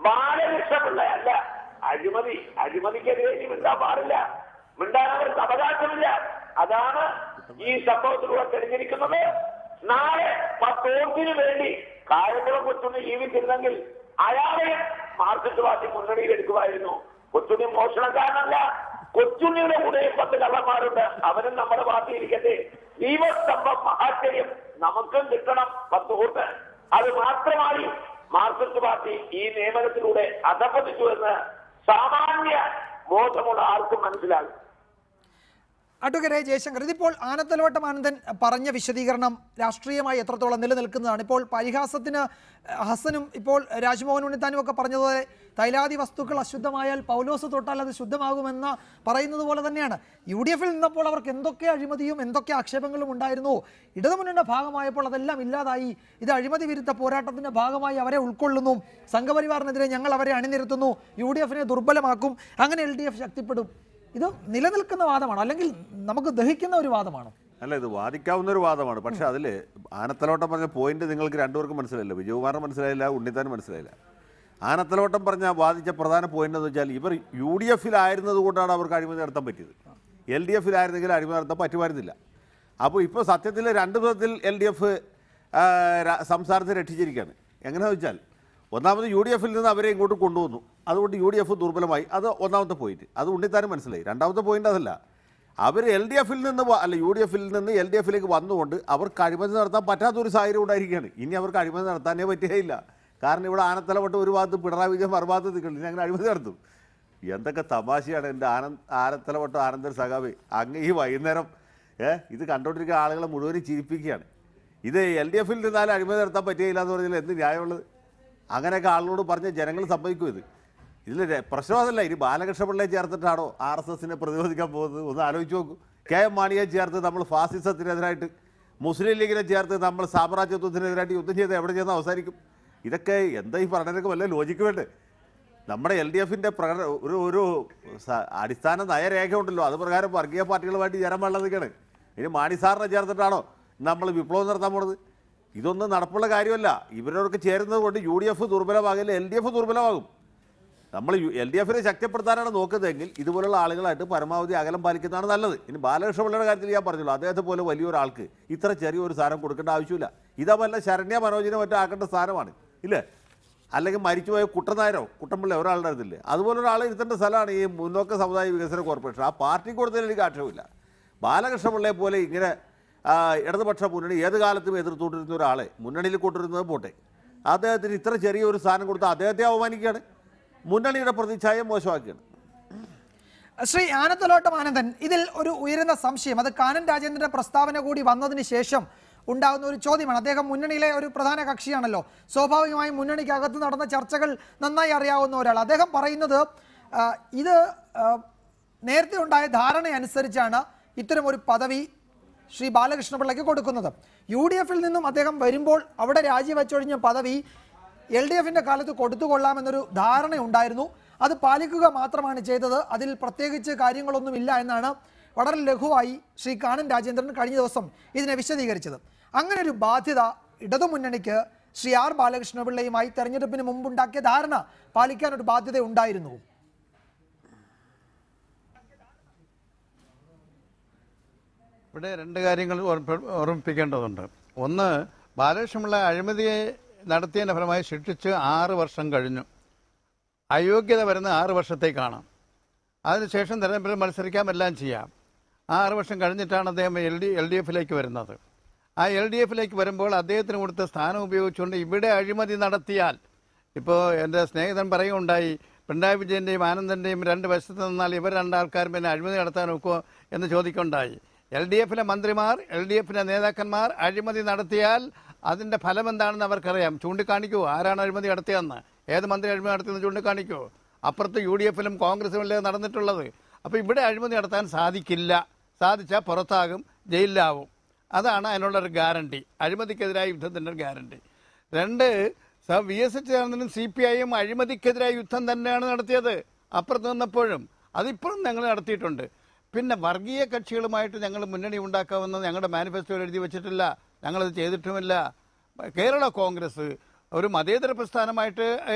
ബാലകൃഷ്ണപിള്ള അല്ല, അഴിമതിക്കെതിരെ ഇനി മിണ്ടാൻ പാടില്ല, മിണ്ടാൻ അവർക്ക് അവകാശമില്ല. അതാണ് ഈ സംഭവത്തിലൂടെ തെളിഞ്ഞിരിക്കുന്നത്. നാളെ 10 വോട്ടിന് വേണ്ടി കായംകുളം കൊച്ചുണ്ണി ജീവിച്ചിരുന്നെങ്കിൽ അയാളെ മാർക്സിസ്റ്റ് പാർട്ടി മുന്നണിയിൽ എടുക്കുമായിരുന്നു. കൊച്ചുണ്ണി മോഷണക്കാരനല്ല, കൊച്ചുണ്ണിയുടെ കൂടെ 10 കള്ളന്മാരുണ്ട്, അവരും നമ്മുടെ പാർട്ടി ഇരിക്കട്ടെ. ദീപസ്തംഭം മഹാശ്ചര്യം, നമുക്കും കിട്ടണം 10 വോട്ട്. അത് മാത്രമായി മാർക്സിസ്റ്റ് പാർട്ടി ഈ നിയമനത്തിലൂടെ അധപ്പതിച്ചു എന്ന് സാമാന്യ ബോധമുള്ള ആർക്കും മനസ്സിലാകും.
അഡ്വക്കേറ്റ് ജയശങ്കർ, ഇതിപ്പോൾ ആനത്തലവട്ടം ആനന്ദൻ പറഞ്ഞ വിശദീകരണം രാഷ്ട്രീയമായി എത്രത്തോളം നിലനിൽക്കുന്നതാണ്? ഇപ്പോൾ പരിഹാസത്തിന് ഹസനും ഇപ്പോൾ രാജ്മോഹൻ ഉണ്ണിത്താനും ഒക്കെ പറഞ്ഞതുപോലെ തൈലാദി വസ്തുക്കൾ അശുദ്ധമായാൽ പൗലോസ് തൊട്ടാൽ അത് ശുദ്ധമാകുമെന്ന് പറയുന്നത് പോലെ തന്നെയാണ്. UDF നിന്നപ്പോൾ അവർക്ക് എന്തൊക്കെ അഴിമതിയും എന്തൊക്കെ ആക്ഷേപങ്ങളും ഉണ്ടായിരുന്നു. ഇടതുമുന്നണിയുടെ ഭാഗമായപ്പോൾ അതെല്ലാം ഇല്ലാതായി. ഇത് അഴിമതി വിരുദ്ധ പോരാട്ടത്തിന്റെ ഭാഗമായി അവരെ ഉൾക്കൊള്ളുന്നു. സംഘപരിവാറിനെതിരെ ഞങ്ങൾ അവരെ അണിനിരത്തുന്നു, UDF ദുർബലമാക്കും, അങ്ങനെ LDF ശക്തിപ്പെടും. ഇത് നിലനിൽക്കുന്ന വാദമാണോ, അല്ലെങ്കിൽ നമുക്ക് ദഹിക്കുന്ന ഒരു വാദമാണോ?
അല്ല, ഇത് വാദിക്കാവുന്ന ഒരു വാദമാണ്. പക്ഷെ അതിൽ ആനത്തലോട്ടം പറഞ്ഞ പോയിന്റ് നിങ്ങൾക്ക് രണ്ടുപേർക്കും മനസ്സിലായില്ല. വിജയകുമാറിന് മനസ്സിലായില്ല, ഉണ്ണിത്താനും മനസ്സിലായില്ല. ആനത്തലോട്ടം വാദിച്ച പ്രധാന പോയിന്റ് എന്ന് വെച്ചാൽ ഇവർ UDF കൊണ്ടാണ് അവർക്ക് അഴിമതി നടത്താൻ പറ്റിയത്. LDF അഴിമതി നടത്താൻ പറ്റുമായിരുന്നില്ല. അപ്പോൾ ഇപ്പോൾ സത്യത്തിൽ 2 വിധത്തിൽ LDF സംസ്ഥാനത്തെ രക്ഷിച്ചിരിക്കുകയാണ്. എങ്ങനെയാണെന്ന് വെച്ചാൽ, ഒന്നാമത് UDF നിന്ന് അവരെ ഇങ്ങോട്ട് കൊണ്ടുവന്നു, അതുകൊണ്ട് UDF ദുർബലമായി. അത് ഒന്നാമത്തെ പോയിന്റ്. അത് ഉണ്ണിത്താനും മനസ്സിലായി. രണ്ടാമത്തെ പോയിന്റ് അതല്ല, അവർ UDF നിന്ന് LDF വന്നുകൊണ്ട് അവർക്ക് അഴിമതി നടത്താൻ പറ്റാത്തൊരു സാഹചര്യം ഉണ്ടായിരിക്കുകയാണ്. ഇനി അവർക്ക് അഴിമതി നടത്താനേ പറ്റുകയില്ല. കാരണം ഇവിടെ ആനത്തലവട്ടം ഒരു ഭാഗത്ത്, പിണറായി വിജയൻ മറുഭാഗത്ത് നിൽക്കുന്നുണ്ട്. ഇനി അങ്ങനെ അഴിമതി നടത്തും. എന്തൊക്കെ തമാശയാണ് എൻ്റെ ആനത്തലവട്ടം ആനന്ദൻ സഖാവേ. അങ്ങ് ഈ വൈകുന്നേരം ഇത് കണ്ടുകൊണ്ടിരിക്കുന്ന ആളുകളെ മുഴുവനും ചിരിപ്പിക്കുകയാണ്. ഇത് LDF നിന്നാലും അഴിമതി നടത്താൻ പറ്റുകയില്ല എന്ന് പറഞ്ഞാൽ എന്ത് ന്യായമുള്ളത്? അങ്ങനെയൊക്കെ ആളുകളോട് പറഞ്ഞ് ജനങ്ങൾ സമ്മതിക്കും. ഇതിൽ പ്രശ്നം അതല്ല. ഇനി ബാലകൃഷ്ണപിള്ളയെ ചേർത്തിട്ടാണോ RSSനെ പ്രതിരോധിക്കാൻ പോകുന്നത്? ഒന്ന് ആലോചിച്ച് നോക്കൂ. KM മാണിയെ ചേർത്ത് നമ്മൾ ഫാസിസത്തിനെതിരായിട്ട്, മുസ്ലിം ലീഗിനെ ചേർത്ത് നമ്മൾ സാമ്രാജ്യത്വത്തിനെതിരായിട്ട് യുദ്ധം ചെയ്ത് എവിടെ ചെന്ന് അവസാനിക്കും? ഇതൊക്കെ എന്താ ഈ പറഞ്ഞതൊക്കെ വല്ല ലോജിക്ക് വേണ്ടേ? നമ്മുടെ LDFന്റെ ഒരു അടിസ്ഥാന നയരേഖ ഉണ്ടല്ലോ, അത് പ്രകാരം വർഗീയ പാർട്ടികളുമായിട്ട് ചേരാൻ പാടില്ലെന്നൊക്കെയാണ്. ഇനി മാണി സാറിനെ ചേർത്തിട്ടാണോ നമ്മൾ വിപ്ലവം നടത്താൻ പോണത്? ഇതൊന്നും നടപ്പുള്ള കാര്യമല്ല. ഇവരോടൊക്കെ ചേരുന്നത് കൊണ്ട് UDF ദുർബലമാകില്ല, LDF ദുർബലമാകും. നമ്മൾ LDFനെ ശക്തിപ്പെടുത്താനാണ് നോക്കുന്നതെങ്കിൽ ഇതുപോലുള്ള ആളുകളായിട്ട് പരമാവധി അകലം പാലിക്കുന്നതാണ് നല്ലത്. ഇനി ബാലകൃഷ്ണപിള്ളയുടെ കാര്യത്തിൽ ഞാൻ പറഞ്ഞല്ലോ, അദ്ദേഹത്തെ പോലെ വലിയൊരാൾക്ക് ഇത്ര ചെറിയൊരു സാധനം കൊടുക്കേണ്ട ആവശ്യമില്ല. ഇതാ വല്ല ശരണ്യ മനോജിനെ മറ്റോ ആക്കേണ്ട സ്ഥാനമാണ്, ഇല്ലേ? അല്ലെങ്കിൽ മരിച്ചുപോയ കുട്ടൻപിള്ള ഒരാളുടെ അടുത്തില്ലേ, അതുപോലെ ഒരാളെ ഇരുത്തേണ്ട സ്ഥലമാണ് ഈ മുന്നോക്ക സമുദായ വികസന കോർപ്പറേഷൻ. ആ പാർട്ടി കൊടുത്തതിൽ എനിക്ക് ആക്ഷേപമില്ല. ബാലകൃഷ്ണപിള്ളയെ പോലെ ഇങ്ങനെ ഇടതുപക്ഷ മുന്നണി ഏത് കാലത്തും എതിർത്തുകൊണ്ടിരുന്ന ഒരാളെ മുന്നണിയിൽ കൊണ്ടിരുന്നത് പോട്ടെ, അദ്ദേഹത്തിന് ഇത്ര ചെറിയൊരു സ്ഥാനം കൊടുത്ത് അദ്ദേഹത്തെ അവമാനിക്കുകയാണ്, മുന്നണിയുടെ പ്രതിച്ഛായ മോശമാക്കുകയാണ്.
ശ്രീ ആനത്തലോട്ടം ആനന്ദൻ, ഇതിൽ ഒരു ഉയരുന്ന സംശയം, അത് കാനൻ രാജേന്ദ്രന്റെ പ്രസ്താവന കൂടി വന്നതിന് ശേഷം ഉണ്ടാകുന്ന ഒരു ചോദ്യമാണ്. അദ്ദേഹം മുന്നണിയിലെ ഒരു പ്രധാന കക്ഷിയാണല്ലോ. സ്വാഭാവികമായും മുന്നണിക്കകത്ത് നടന്ന ചർച്ചകൾ നന്നായി അറിയാവുന്ന ഒരാൾ. അദ്ദേഹം പറയുന്നത് ഇത് നേരത്തെ ഉണ്ടായ ധാരണയനുസരിച്ചാണ് ഇത്തരം ഒരു പദവി ശ്രീ ബാലകൃഷ്ണപിള്ളയ്ക്ക് കൊടുക്കുന്നത്. UDF നിന്നും അദ്ദേഹം വരുമ്പോൾ അവിടെ രാജിവെച്ചൊഴിഞ്ഞ പദവി LDFന്റെ കാലത്ത് കൊടുത്തുകൊള്ളാമെന്നൊരു ധാരണയുണ്ടായിരുന്നു. അത് പാലിക്കുക മാത്രമാണ് ചെയ്തത്. അതിൽ പ്രത്യേകിച്ച് കാര്യങ്ങളൊന്നുമില്ല എന്നാണ് വളരെ ലഘുവായി ശ്രീ കാനൻ രാജേന്ദ്രൻ കഴിഞ്ഞ ദിവസം ഇതിനെ വിശദീകരിച്ചത്. അങ്ങനെ ഒരു ബാധ്യത ഇടതുമുന്നണിക്ക് ശ്രീ R ബാലകൃഷ്ണപിള്ളയുമായി തെരഞ്ഞെടുപ്പിന് മുമ്പുണ്ടാക്കിയ ധാരണ പാലിക്കാനൊരു ബാധ്യത ഉണ്ടായിരുന്നു.
ഇവിടെ 2 കാര്യങ്ങൾ ഓർമ്മിപ്പിക്കേണ്ടതുണ്ട്. ഒന്ന്, ബാലകൃഷ്ണപിള്ള അഴിമതിയെ നടത്തിയതിൻ്റെ ഫലമായി ശിക്ഷിച്ച് 6 വർഷം കഴിഞ്ഞു. അയോഗ്യത വരുന്ന 6 വർഷത്തേക്കാണ്. അതിനുശേഷം തെരഞ്ഞെടുപ്പിൽ മത്സരിക്കാം, എല്ലാം ചെയ്യാം. 6 വർഷം കഴിഞ്ഞിട്ടാണ് അദ്ദേഹം LDF വരുന്നത്. ആ LDF വരുമ്പോൾ അദ്ദേഹത്തിന് കൊടുത്ത സ്ഥാനം ഉപയോഗിച്ചുകൊണ്ട് ഇവിടെ അഴിമതി നടത്തിയാൽ, ഇപ്പോൾ എൻ്റെ സ്നേഹിതൻ പറയുകയുണ്ടായി, പിണറായി വിജയൻ്റെയും ആനന്ദൻ്റെയും 2 വശത്ത് നിന്നാൽ ഇവർ 2 ആൾക്കാരും പിന്നെ അഴിമതി നടത്താൻ നോക്കുമോ എന്ന് ചോദിക്കുകയുണ്ടായി. LDF മന്ത്രിമാർ, LDF നേതാക്കന്മാർ അഴിമതി നടത്തിയാൽ അതിൻ്റെ ഫലം എന്താണെന്ന് അവർക്കറിയാം. ചൂണ്ടിക്കാണിക്കുമോ ആരാണ് അഴിമതി നടത്തിയതെന്ന്? ഏത് മന്ത്രി അഴിമതി നടത്തിയെന്ന് ചൂണ്ടിക്കാണിക്കുമോ? അപ്പുറത്ത് UDF കോൺഗ്രസും നടന്നിട്ടുള്ളത്. അപ്പോൾ ഇവിടെ അഴിമതി നടത്താൻ സാധിക്കില്ല. സാധിച്ചാൽ പുറത്താകും, ജയിലിലാവും. അതാണ് അതിനുള്ളൊരു ഗ്യാരണ്ടി, അഴിമതിക്കെതിരായ യുദ്ധത്തിൻ്റെ ഒരു ഗ്യാരണ്ടി. 2, VS അച്യുതാനന്ദനും CPIയും അഴിമതിക്കെതിരായ യുദ്ധം തന്നെയാണ് നടത്തിയത് അപ്പുറത്ത് നിന്നപ്പോഴും. അതിപ്പോഴും ഞങ്ങൾ നടത്തിയിട്ടുണ്ട്. പിന്നെ വർഗീയ കക്ഷികളുമായിട്ട് ഞങ്ങൾ മുന്നണി ഉണ്ടാക്കാമെന്ന് ഞങ്ങളുടെ മാനിഫെസ്റ്റോയിൽ എഴുതി വെച്ചിട്ടില്ല, ഞങ്ങളത് ചെയ്തിട്ടുമില്ല. കേരള കോൺഗ്രസ് ഒരു മതേതര പ്രസ്ഥാനമായിട്ട്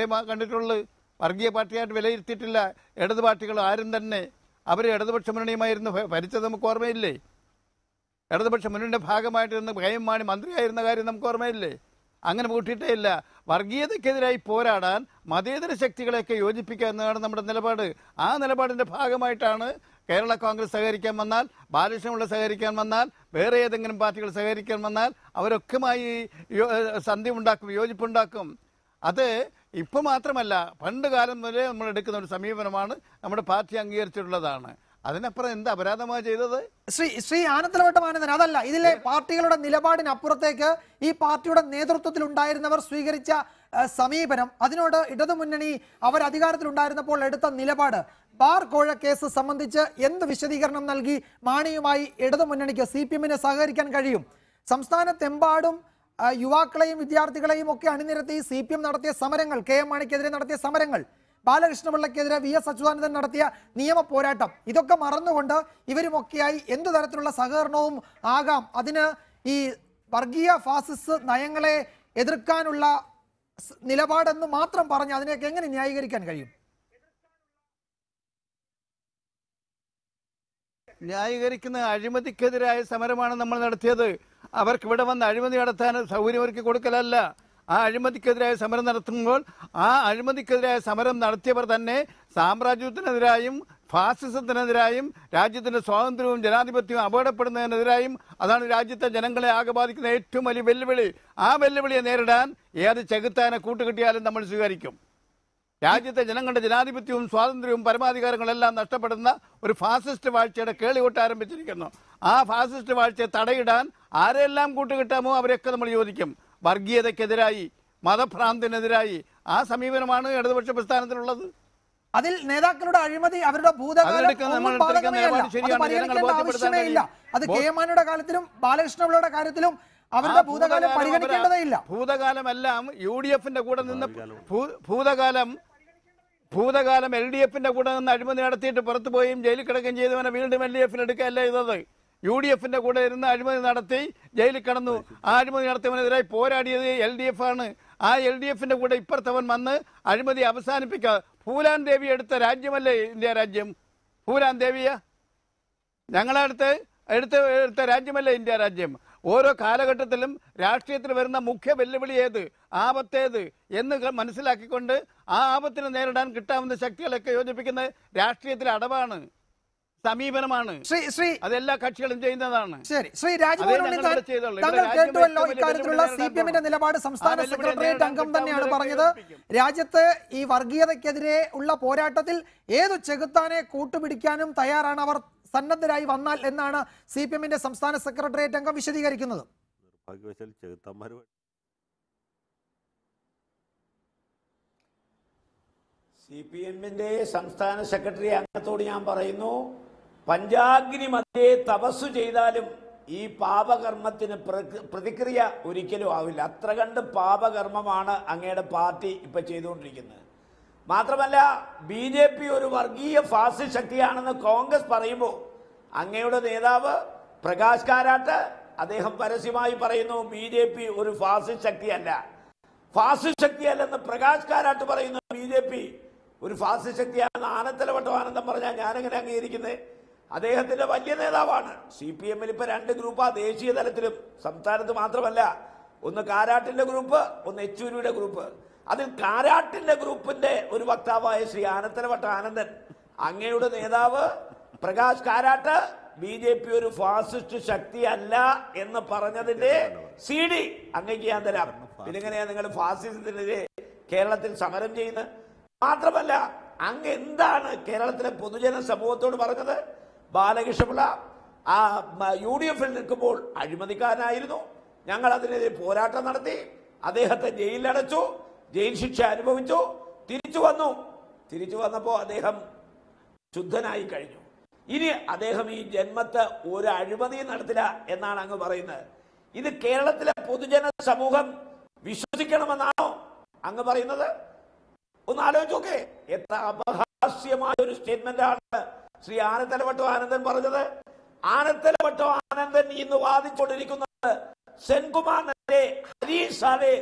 കണ്ടിട്ടുള്ളത്, വർഗീയ പാർട്ടിയായിട്ട് വിലയിരുത്തിയിട്ടില്ല. ഇടത് പാർട്ടികൾ ആരും തന്നെ അവർ ഇടതുപക്ഷ മുന്നണിയുമായിരുന്നു ഭരിച്ചത് നമുക്ക് ഓർമ്മയില്ലേ? ഇടതുപക്ഷ മുന്നണിയുടെ ഭാഗമായിട്ടിരുന്ന കെ.എം. മാണി മന്ത്രിയായിരുന്ന കാര്യം നമുക്ക് ഓർമ്മയില്ലേ? അങ്ങനെ കൂട്ടിയിട്ടേ ഇല്ല. വർഗീയതയ്ക്കെതിരായി പോരാടാൻ മതേതര ശക്തികളെയൊക്കെ യോജിപ്പിക്കുക എന്നതാണ് നമ്മുടെ നിലപാട്. ആ നിലപാടിൻ്റെ ഭാഗമായിട്ടാണ് കേരള കോൺഗ്രസ് സഹകരിക്കാൻ വന്നാൽ, ബാലകൃഷ്ണപിള്ള സഹകരിക്കാൻ വന്നാൽ, വേറെ ഏതെങ്കിലും പാർട്ടികൾ സഹകരിക്കാൻ വന്നാൽ അവരൊക്കെയുമായി സന്ധി ഉണ്ടാക്കും, യോജിപ്പുണ്ടാക്കും. അത് ഇപ്പോൾ മാത്രമല്ല, പണ്ട് കാലം വരെ നമ്മൾ എടുക്കുന്ന ഒരു സമീപനമാണ്, നമ്മുടെ പാർട്ടി അംഗീകരിച്ചിട്ടുള്ളതാണ്. അതിനപ്പുറം എന്താ അപരാധമായി ചെയ്തത്?
ശ്രീ ആനത്തലവട്ടം ആനന്ദൻ, അതല്ല, ഇതിലെ പാർട്ടികളുടെ നിലപാടിനപ്പുറത്തേക്ക് ഈ പാർട്ടിയുടെ നേതൃത്വത്തിൽ ഉണ്ടായിരുന്നവർ സ്വീകരിച്ച സമീപനം, അതിനോട് ഇടതുമുന്നണി അവർ അധികാരത്തിലുണ്ടായിരുന്നപ്പോൾ എടുത്ത നിലപാട്, ബാർ കോഴ കേസ് സംബന്ധിച്ച് എന്ത് വിശദീകരണം നൽകി മാണിയുമായി ഇടതുമുന്നണിക്ക് CPM-ന് സഹകരിക്കാൻ കഴിയും? സംസ്ഥാനത്തെമ്പാടും യുവാക്കളെയും വിദ്യാർത്ഥികളെയും ഒക്കെ അണിനിരത്തി CPM നടത്തിയ സമരങ്ങൾ, K.M. മാണിക്കെതിരെ നടത്തിയ സമരങ്ങൾ, ബാലകൃഷ്ണപിള്ളക്കെതിരെ V.S. അച്യുതാനന്ദൻ നടത്തിയ നിയമ പോരാട്ടം, ഇതൊക്കെ മറന്നുകൊണ്ട് ഇവരുമൊക്കെയായി എന്തു തരത്തിലുള്ള സഹകരണവും ആകാം? അതിന് ഈ വർഗീയ ഫാസിസ്റ്റ് നയങ്ങളെ എതിർക്കാനുള്ള നിലപാടെന്ന് മാത്രം പറഞ്ഞ് അതിനെയൊക്കെ എങ്ങനെ ന്യായീകരിക്കാൻ കഴിയും?
ന്യായീകരിക്കുന്ന അഴിമതിക്കെതിരായ സമരമാണ് നമ്മൾ നടത്തിയത്. അവർക്ക് ഇവിടെ വന്ന് അഴിമതി നടത്താൻ സൗകര്യമൊരുക്കി കൊടുക്കലല്ല. ആ അഴിമതിക്കെതിരായ സമരം നടത്തുമ്പോൾ ആ അഴിമതിക്കെതിരായ സമരം നടത്തിയവർ തന്നെ സാമ്രാജ്യത്തിനെതിരായും ഫാസിസത്തിനെതിരായും രാജ്യത്തിൻ്റെ സ്വാതന്ത്ര്യവും ജനാധിപത്യവും അപകടപ്പെടുന്നതിനെതിരായും, അതാണ് രാജ്യത്തെ ജനങ്ങളെ ആകെ ബാധിക്കുന്ന ഏറ്റവും വലിയ വെല്ലുവിളി. ആ വെല്ലുവിളിയെ നേരിടാൻ ഏത് ചെകുത്താനെ കൂട്ടുകിട്ടിയാലും നമ്മൾ സ്വീകരിക്കും. രാജ്യത്തെ ജനങ്ങളുടെ ജനാധിപത്യവും സ്വാതന്ത്ര്യവും പരമാധികാരങ്ങളെല്ലാം നഷ്ടപ്പെടുന്ന ഒരു ഫാസിസ്റ്റ് വാഴ്ചയുടെ കേളികൊട്ട് ആരംഭിച്ചിരിക്കുന്നു. ആ ഫാസിസ്റ്റ് വാഴ്ചയെ തടയിടാൻ ആരെല്ലാം കൂട്ടുകിട്ടാമോ അവരെയൊക്കെ നമ്മൾ യോജിക്കും. വർഗീയതയ്ക്കെതിരായി, മതഭ്രാന്തിനെതിരായി ആ സമീപനമാണ് ഇടതുപക്ഷ പ്രസ്ഥാനത്തിനുള്ളത്.
അതിൽ നേതാക്കളുടെ അഴിമതി, അവരുടെ ഭൂതകാലം ആവശ്യമേ ഇല്ല. അത് K.M. മാണിയുടെ കാലത്തിലും ബാലകൃഷ്ണപിള്ളയുടെ കാര്യത്തിലും അവരുടെ ഭൂതകാലം പരിഗണിക്കേണ്ടതേ ഇല്ല.
ഭൂതകാലമെല്ലാം UDF-ന്റെ കൂടെ നിന്ന്, ഭൂതകാലം LDF-ന്റെ കൂടെ നിന്ന് അഴിമതി നടത്തിയിട്ട് പുറത്തു പോയും ജയിലിൽ കിടക്കുകയും ചെയ്തവനെ വീണ്ടും LDF-ൽ എടുക്കുകയല്ല ചെയ്തത്. UDF-ന്റെ കൂടെ ഇരുന്ന് അഴിമതി നടത്തി ജയിലിൽ കിടന്നു. ആ അഴിമതി നടത്തിയവനെതിരായി പോരാടിയത് LDF ആണ്. ആ LDF-ന്റെ കൂടെ ഇപ്പുറത്തവൻ വന്ന് അഴിമതി അവസാനിപ്പിക്കുക. ഫൂലാൻ ദേവി എടുത്ത രാജ്യമല്ലേ ഇന്ത്യ രാജ്യം? ഫൂലാൻ ദേവിയ എടുത്ത രാജ്യമല്ലേ ഇന്ത്യ രാജ്യം? ഓരോ കാലഘട്ടത്തിലും രാഷ്ട്രീയത്തിൽ വരുന്ന മുഖ്യ വെല്ലുവിളി ഏത്, ആപത്തേത് എന്ന് മനസ്സിലാക്കിക്കൊണ്ട് ആ ആപത്തിനെ നേരിടാൻ കിട്ടാവുന്ന ശക്തികളൊക്കെ യോജിപ്പിക്കുന്ന രാഷ്ട്രീയത്തിലെ അടവാണ്, സമീപനമാണ്. അതെല്ലാ കക്ഷികളും ചെയ്യുന്നതാണ്.
ശരി, ശ്രീ രാജ്മോഹൻ താങ്കൾ കേട്ടുവല്ലോ ഇക്കാര്യത്തിലുള്ള CPM-ന്റെ നിലപാട്. സംസ്ഥാന സെക്രട്ടേറിയറ്റ് അംഗം തന്നെയാണ് പറഞ്ഞത്, രാജ്യത്ത് ഈ വർഗീയതയ്ക്കെതിരെ ഉള്ള പോരാട്ടത്തിൽ ഏതു ചെകുത്താനെ കൂട്ടുപിടിക്കാനും തയ്യാറാണ് അവർ സന്നദ്ധരായി വന്നാൽ എന്നാണ് CPM-ന്റെ സംസ്ഥാന സെക്രട്ടേറിയറ്റ് അംഗം വിശദീകരിക്കുന്നത്.
CPM-ന്റെ സംസ്ഥാന സെക്രട്ടറി അംഗത്തോട് ഞാൻ പറയുന്നു, പഞ്ചാഗ്നി മധ്യേ തപസ്സു ചെയ്താലും ഈ പാപകർമ്മത്തിന് പ്രതിക്രിയ ഒരിക്കലും ആവില്ല. അത്ര കണ്ട് പാപകർമ്മമാണ് അങ്ങയുടെ പാർട്ടി ഇപ്പൊ ചെയ്തുകൊണ്ടിരിക്കുന്നത്. മാത്രമല്ല BJP ഒരു വർഗീയ ഫാസിസ്റ്റ് ശക്തിയാണെന്ന് കോൺഗ്രസ് പറയുമ്പോൾ അങ്ങയുടെ നേതാവ് പ്രകാശ് കാരാട്ട് അദ്ദേഹം പരസ്യമായി പറയുന്നു BJP ഒരു ഫാസിസ്റ്റ് ശക്തിയല്ല. ഫാസിസ്റ്റ് ശക്തിയല്ലെന്ന് പ്രകാശ് കാരാട്ട് പറയുന്നു. BJP ഒരു ഫാസിസ്റ്റ് ശക്തിയാണെന്ന് ആനത്തലവട്ടം ആനന്ദം പറഞ്ഞാൽ ഞാനെങ്ങനെ അംഗീകരിക്കുന്നത്? അദ്ദേഹത്തിന്റെ വലിയ നേതാവാണ്. CPM-ൽ ഇപ്പൊ 2 ഗ്രൂപ്പാ, ദേശീയ തലത്തിലും സംസ്ഥാനത്ത് മാത്രമല്ല. ഒന്ന് കാരാട്ടിന്റെ ഗ്രൂപ്പ്, ഒന്ന് യെച്ചൂരിയുടെ ഗ്രൂപ്പ്. അതിൽ കാരാട്ടിന്റെ ഗ്രൂപ്പിന്റെ ഒരു വക്താവായ ശ്രീ ആനത്തലവട്ട ആനന്ദൻ, അങ്ങയുടെ നേതാവ് പ്രകാശ് കാരാട്ട് BJP ഒരു ഫാസിസ്റ്റ് ശക്തിയല്ല എന്ന് പറഞ്ഞതിന്റെ CD അങ്ങേക്ക് ഞാൻ തരാം. പിന്നെങ്ങനെയാ നിങ്ങൾ ഫാസിസത്തിനെതിരെ കേരളത്തിൽ സമരം ചെയ്യുന്നത്? മാത്രമല്ല അങ്ങ് എന്താണ് കേരളത്തിലെ പൊതുജന സമൂഹത്തോട് പറഞ്ഞത്? ബാലകൃഷ്ണപിള്ള UDF-ൽ നിൽക്കുമ്പോൾ അഴിമതിക്കാരനായിരുന്നു, ഞങ്ങൾ അതിനെതിരെ പോരാട്ടം നടത്തി, അദ്ദേഹത്തെ ജയിലിലടച്ചു, ജയിൽ ശിക്ഷ അനുഭവിച്ചു, തിരിച്ചു വന്നപ്പോൾ അദ്ദേഹം ശുദ്ധനായി കഴിഞ്ഞു. ഇനി അദ്ദേഹം ഈ ജന്മത്ത് ഒരു അഴിമതിയും നടത്തില്ല എന്നാണ് അങ്ങ് പറയുന്നത്. ഇത് കേരളത്തിലെ പൊതുജന സമൂഹം വിശ്വസിക്കണമെന്നാണോ അങ്ങ് പറയുന്നത്? ഒന്ന് ആലോചിച്ച് നോക്കേ, എത്ര അപഹാസ്യമായ ഒരു സ്റ്റേറ്റ്മെന്റ് ആണ് ശ്രീ ആനത്തലവട്ടം ആനന്ദൻ പറഞ്ഞത്. ആനത്തലവട്ടം ആനന്ദൻ ഇന്ന് വാദിച്ചുകൊണ്ടിരിക്കുന്നത് സെൻകുമാറിനെതിരെ ഹരീഷ് സാലെ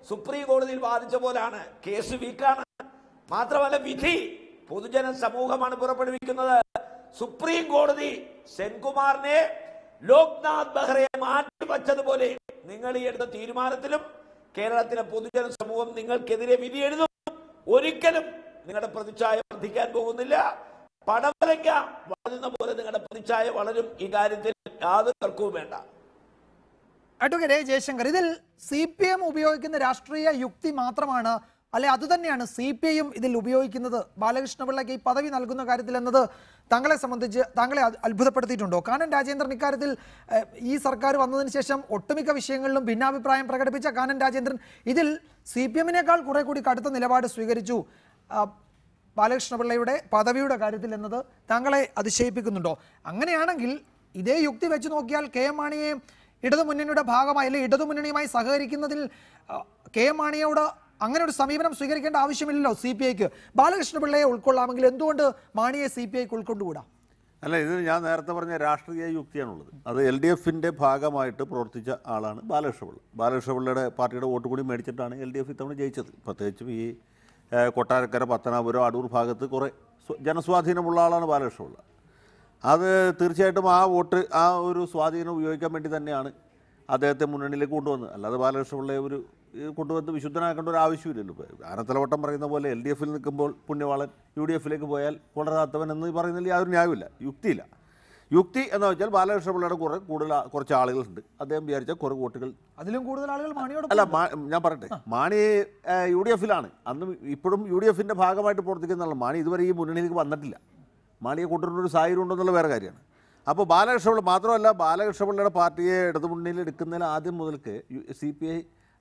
സുപ്രീം കോടതിയിൽ വാദിച്ച പോലാണ്. കേസ് വീക്കാണ്. മാത്രമല്ല വിധി പൊതുജന സമൂഹമാണ് പുറപ്പെടുവിക്കുന്നത്. സുപ്രീം കോടതി സെൻകുമാറിനെ ലോക്നാഥ് ബെഹ്റയെ മാറ്റിവച്ചതുപോലെ നിങ്ങൾ ഈ എടുത്ത തീരുമാനത്തിലും കേരളത്തിലെ പൊതുജന സമൂഹം നിങ്ങൾക്കെതിരെ വിധി എഴുതും. ഒരിക്കലും നിങ്ങളുടെ പ്രതിച്ഛായ വർദ്ധിക്കാൻ പോകുന്നില്ല. പടവലങ്ക വളരുന്ന പോലെ നിങ്ങളുടെ പ്രതിച്ഛായ വളരും. ഈ കാര്യത്തിൽ യാതൊരു തർക്കവും വേണ്ട.
അഡ്വക്കേറ്റ് എ ജയശങ്കർ, ഇതിൽ CPM ഉപയോഗിക്കുന്ന രാഷ്ട്രീയ യുക്തി മാത്രമാണ്, അല്ലെ അതുതന്നെയാണ് CPI ഇതിൽ ഉപയോഗിക്കുന്നത് ബാലകൃഷ്ണപിള്ളയ്ക്ക് ഈ പദവി നൽകുന്ന കാര്യത്തിൽ എന്നത് താങ്കളെ സംബന്ധിച്ച് താങ്കളെ അത്ഭുതപ്പെടുത്തിയിട്ടുണ്ടോ? കാനൻ രാജേന്ദ്രൻ ഇക്കാര്യത്തിൽ ഈ സർക്കാർ വന്നതിന് ശേഷം ഒട്ടുമിക്ക വിഷയങ്ങളിലും ഭിന്നാഭിപ്രായം പ്രകടിപ്പിച്ച കാനൻ രാജേന്ദ്രൻ ഇതിൽ CPMനേക്കാൾ കുറെ കൂടി കടുത്ത നിലപാട് സ്വീകരിച്ചു ബാലകൃഷ്ണപിള്ളയുടെ പദവിയുടെ കാര്യത്തിൽ എന്നത് താങ്കളെ അതിശയിപ്പിക്കുന്നുണ്ടോ? അങ്ങനെയാണെങ്കിൽ ഇതേ യുക്തി വെച്ച് നോക്കിയാൽ KM മാണിയെ ഇടതുമുന്നണിയുടെ ഭാഗമായി അല്ലെങ്കിൽ ഇടതുമുന്നണിയുമായി സഹകരിക്കുന്നതിൽ KM മാണിയോട് അങ്ങനെ ഒരു സമീപനം സ്വീകരിക്കേണ്ട ആവശ്യമില്ലല്ലോ CPIക്ക്. ബാലകൃഷ്ണപിള്ളയെ ഉൾക്കൊള്ളാമെങ്കിൽ എന്തുകൊണ്ട് മാണിയെ CPIക്ക് ഉൾക്കൊണ്ടുകൂടാ?
അല്ല, ഇത് ഞാൻ നേരത്തെ പറഞ്ഞ രാഷ്ട്രീയ യുക്തിയാണുള്ളത്. അത് LDFന്റെ ഭാഗമായിട്ട് പ്രവർത്തിച്ച ആളാണ് ബാലകൃഷ്ണപിള്ള. ബാലകൃഷ്ണപിള്ളയുടെ പാർട്ടിയുടെ വോട്ട് കൂടി മേടിച്ചിട്ടാണ് LDF ഇത്തവണ ജയിച്ചത്. പ്രത്യേകിച്ചും ഈ കൊട്ടാരക്കര, പത്തനാപുരം, അടൂർ ഭാഗത്ത് കുറേ ജനസ്വാധീനമുള്ള ആളാണ് ബാലകൃഷ്ണപിള്ള. അത് തീർച്ചയായിട്ടും ആ വോട്ട്, ആ ഒരു സ്വാധീനം ഉപയോഗിക്കാൻ വേണ്ടി തന്നെയാണ് അദ്ദേഹത്തെ മുന്നണിയിലേക്ക് കൊണ്ടുവന്നത്. അല്ലാതെ ബാലകൃഷ്ണപിള്ളയെ ഒരു കൊണ്ടുവന്ന് വിശുദ്ധനാക്കേണ്ട ഒരു ആവശ്യമില്ലല്ലോ. ഇപ്പോൾ ആനത്തലവട്ടം പറയുന്ന പോലെ LDFൽ നിൽക്കുമ്പോൾ പുണ്യവാളൻ UDFിലേക്ക് പോയാൽ വളരാത്തവൻ എന്ന് പറയുന്നതിൽ യാതൊരു ന്യായമില്ല, യുക്തിയില്ല. യുക്തി എന്ന് വെച്ചാൽ ബാലകൃഷ്ണപിള്ളയുടെ കുറച്ച് ആളുകളുണ്ട്. അദ്ദേഹം വിചാരിച്ച കുറേ വോട്ടുകൾ,
അതിലും കൂടുതൽ ആളുകൾ മാണിയോട്
അല്ല ഞാൻ പറയട്ടെ, മാണി UDFിലാണ് അന്ന്, ഇപ്പോഴും UDFന്റെ ഭാഗമായിട്ട് പ്രവർത്തിക്കുന്നതാണ്. മാണി ഇതുവരെ ഈ മുന്നണിയിലേക്ക് വന്നിട്ടില്ല. മാണിയെ കൊണ്ടുവരുന്ന ഒരു സാഹചര്യം ഉണ്ടെന്നുള്ള വേറെ കാര്യമാണ്. അപ്പോൾ ബാലകൃഷ്ണപിള്ള മാത്രമല്ല, ബാലകൃഷ്ണപിള്ളയുടെ പാർട്ടിയെ ഇടതുമുന്നണിയിൽ എടുക്കുന്നതിൽ ആദ്യം മുതൽക്ക് CPI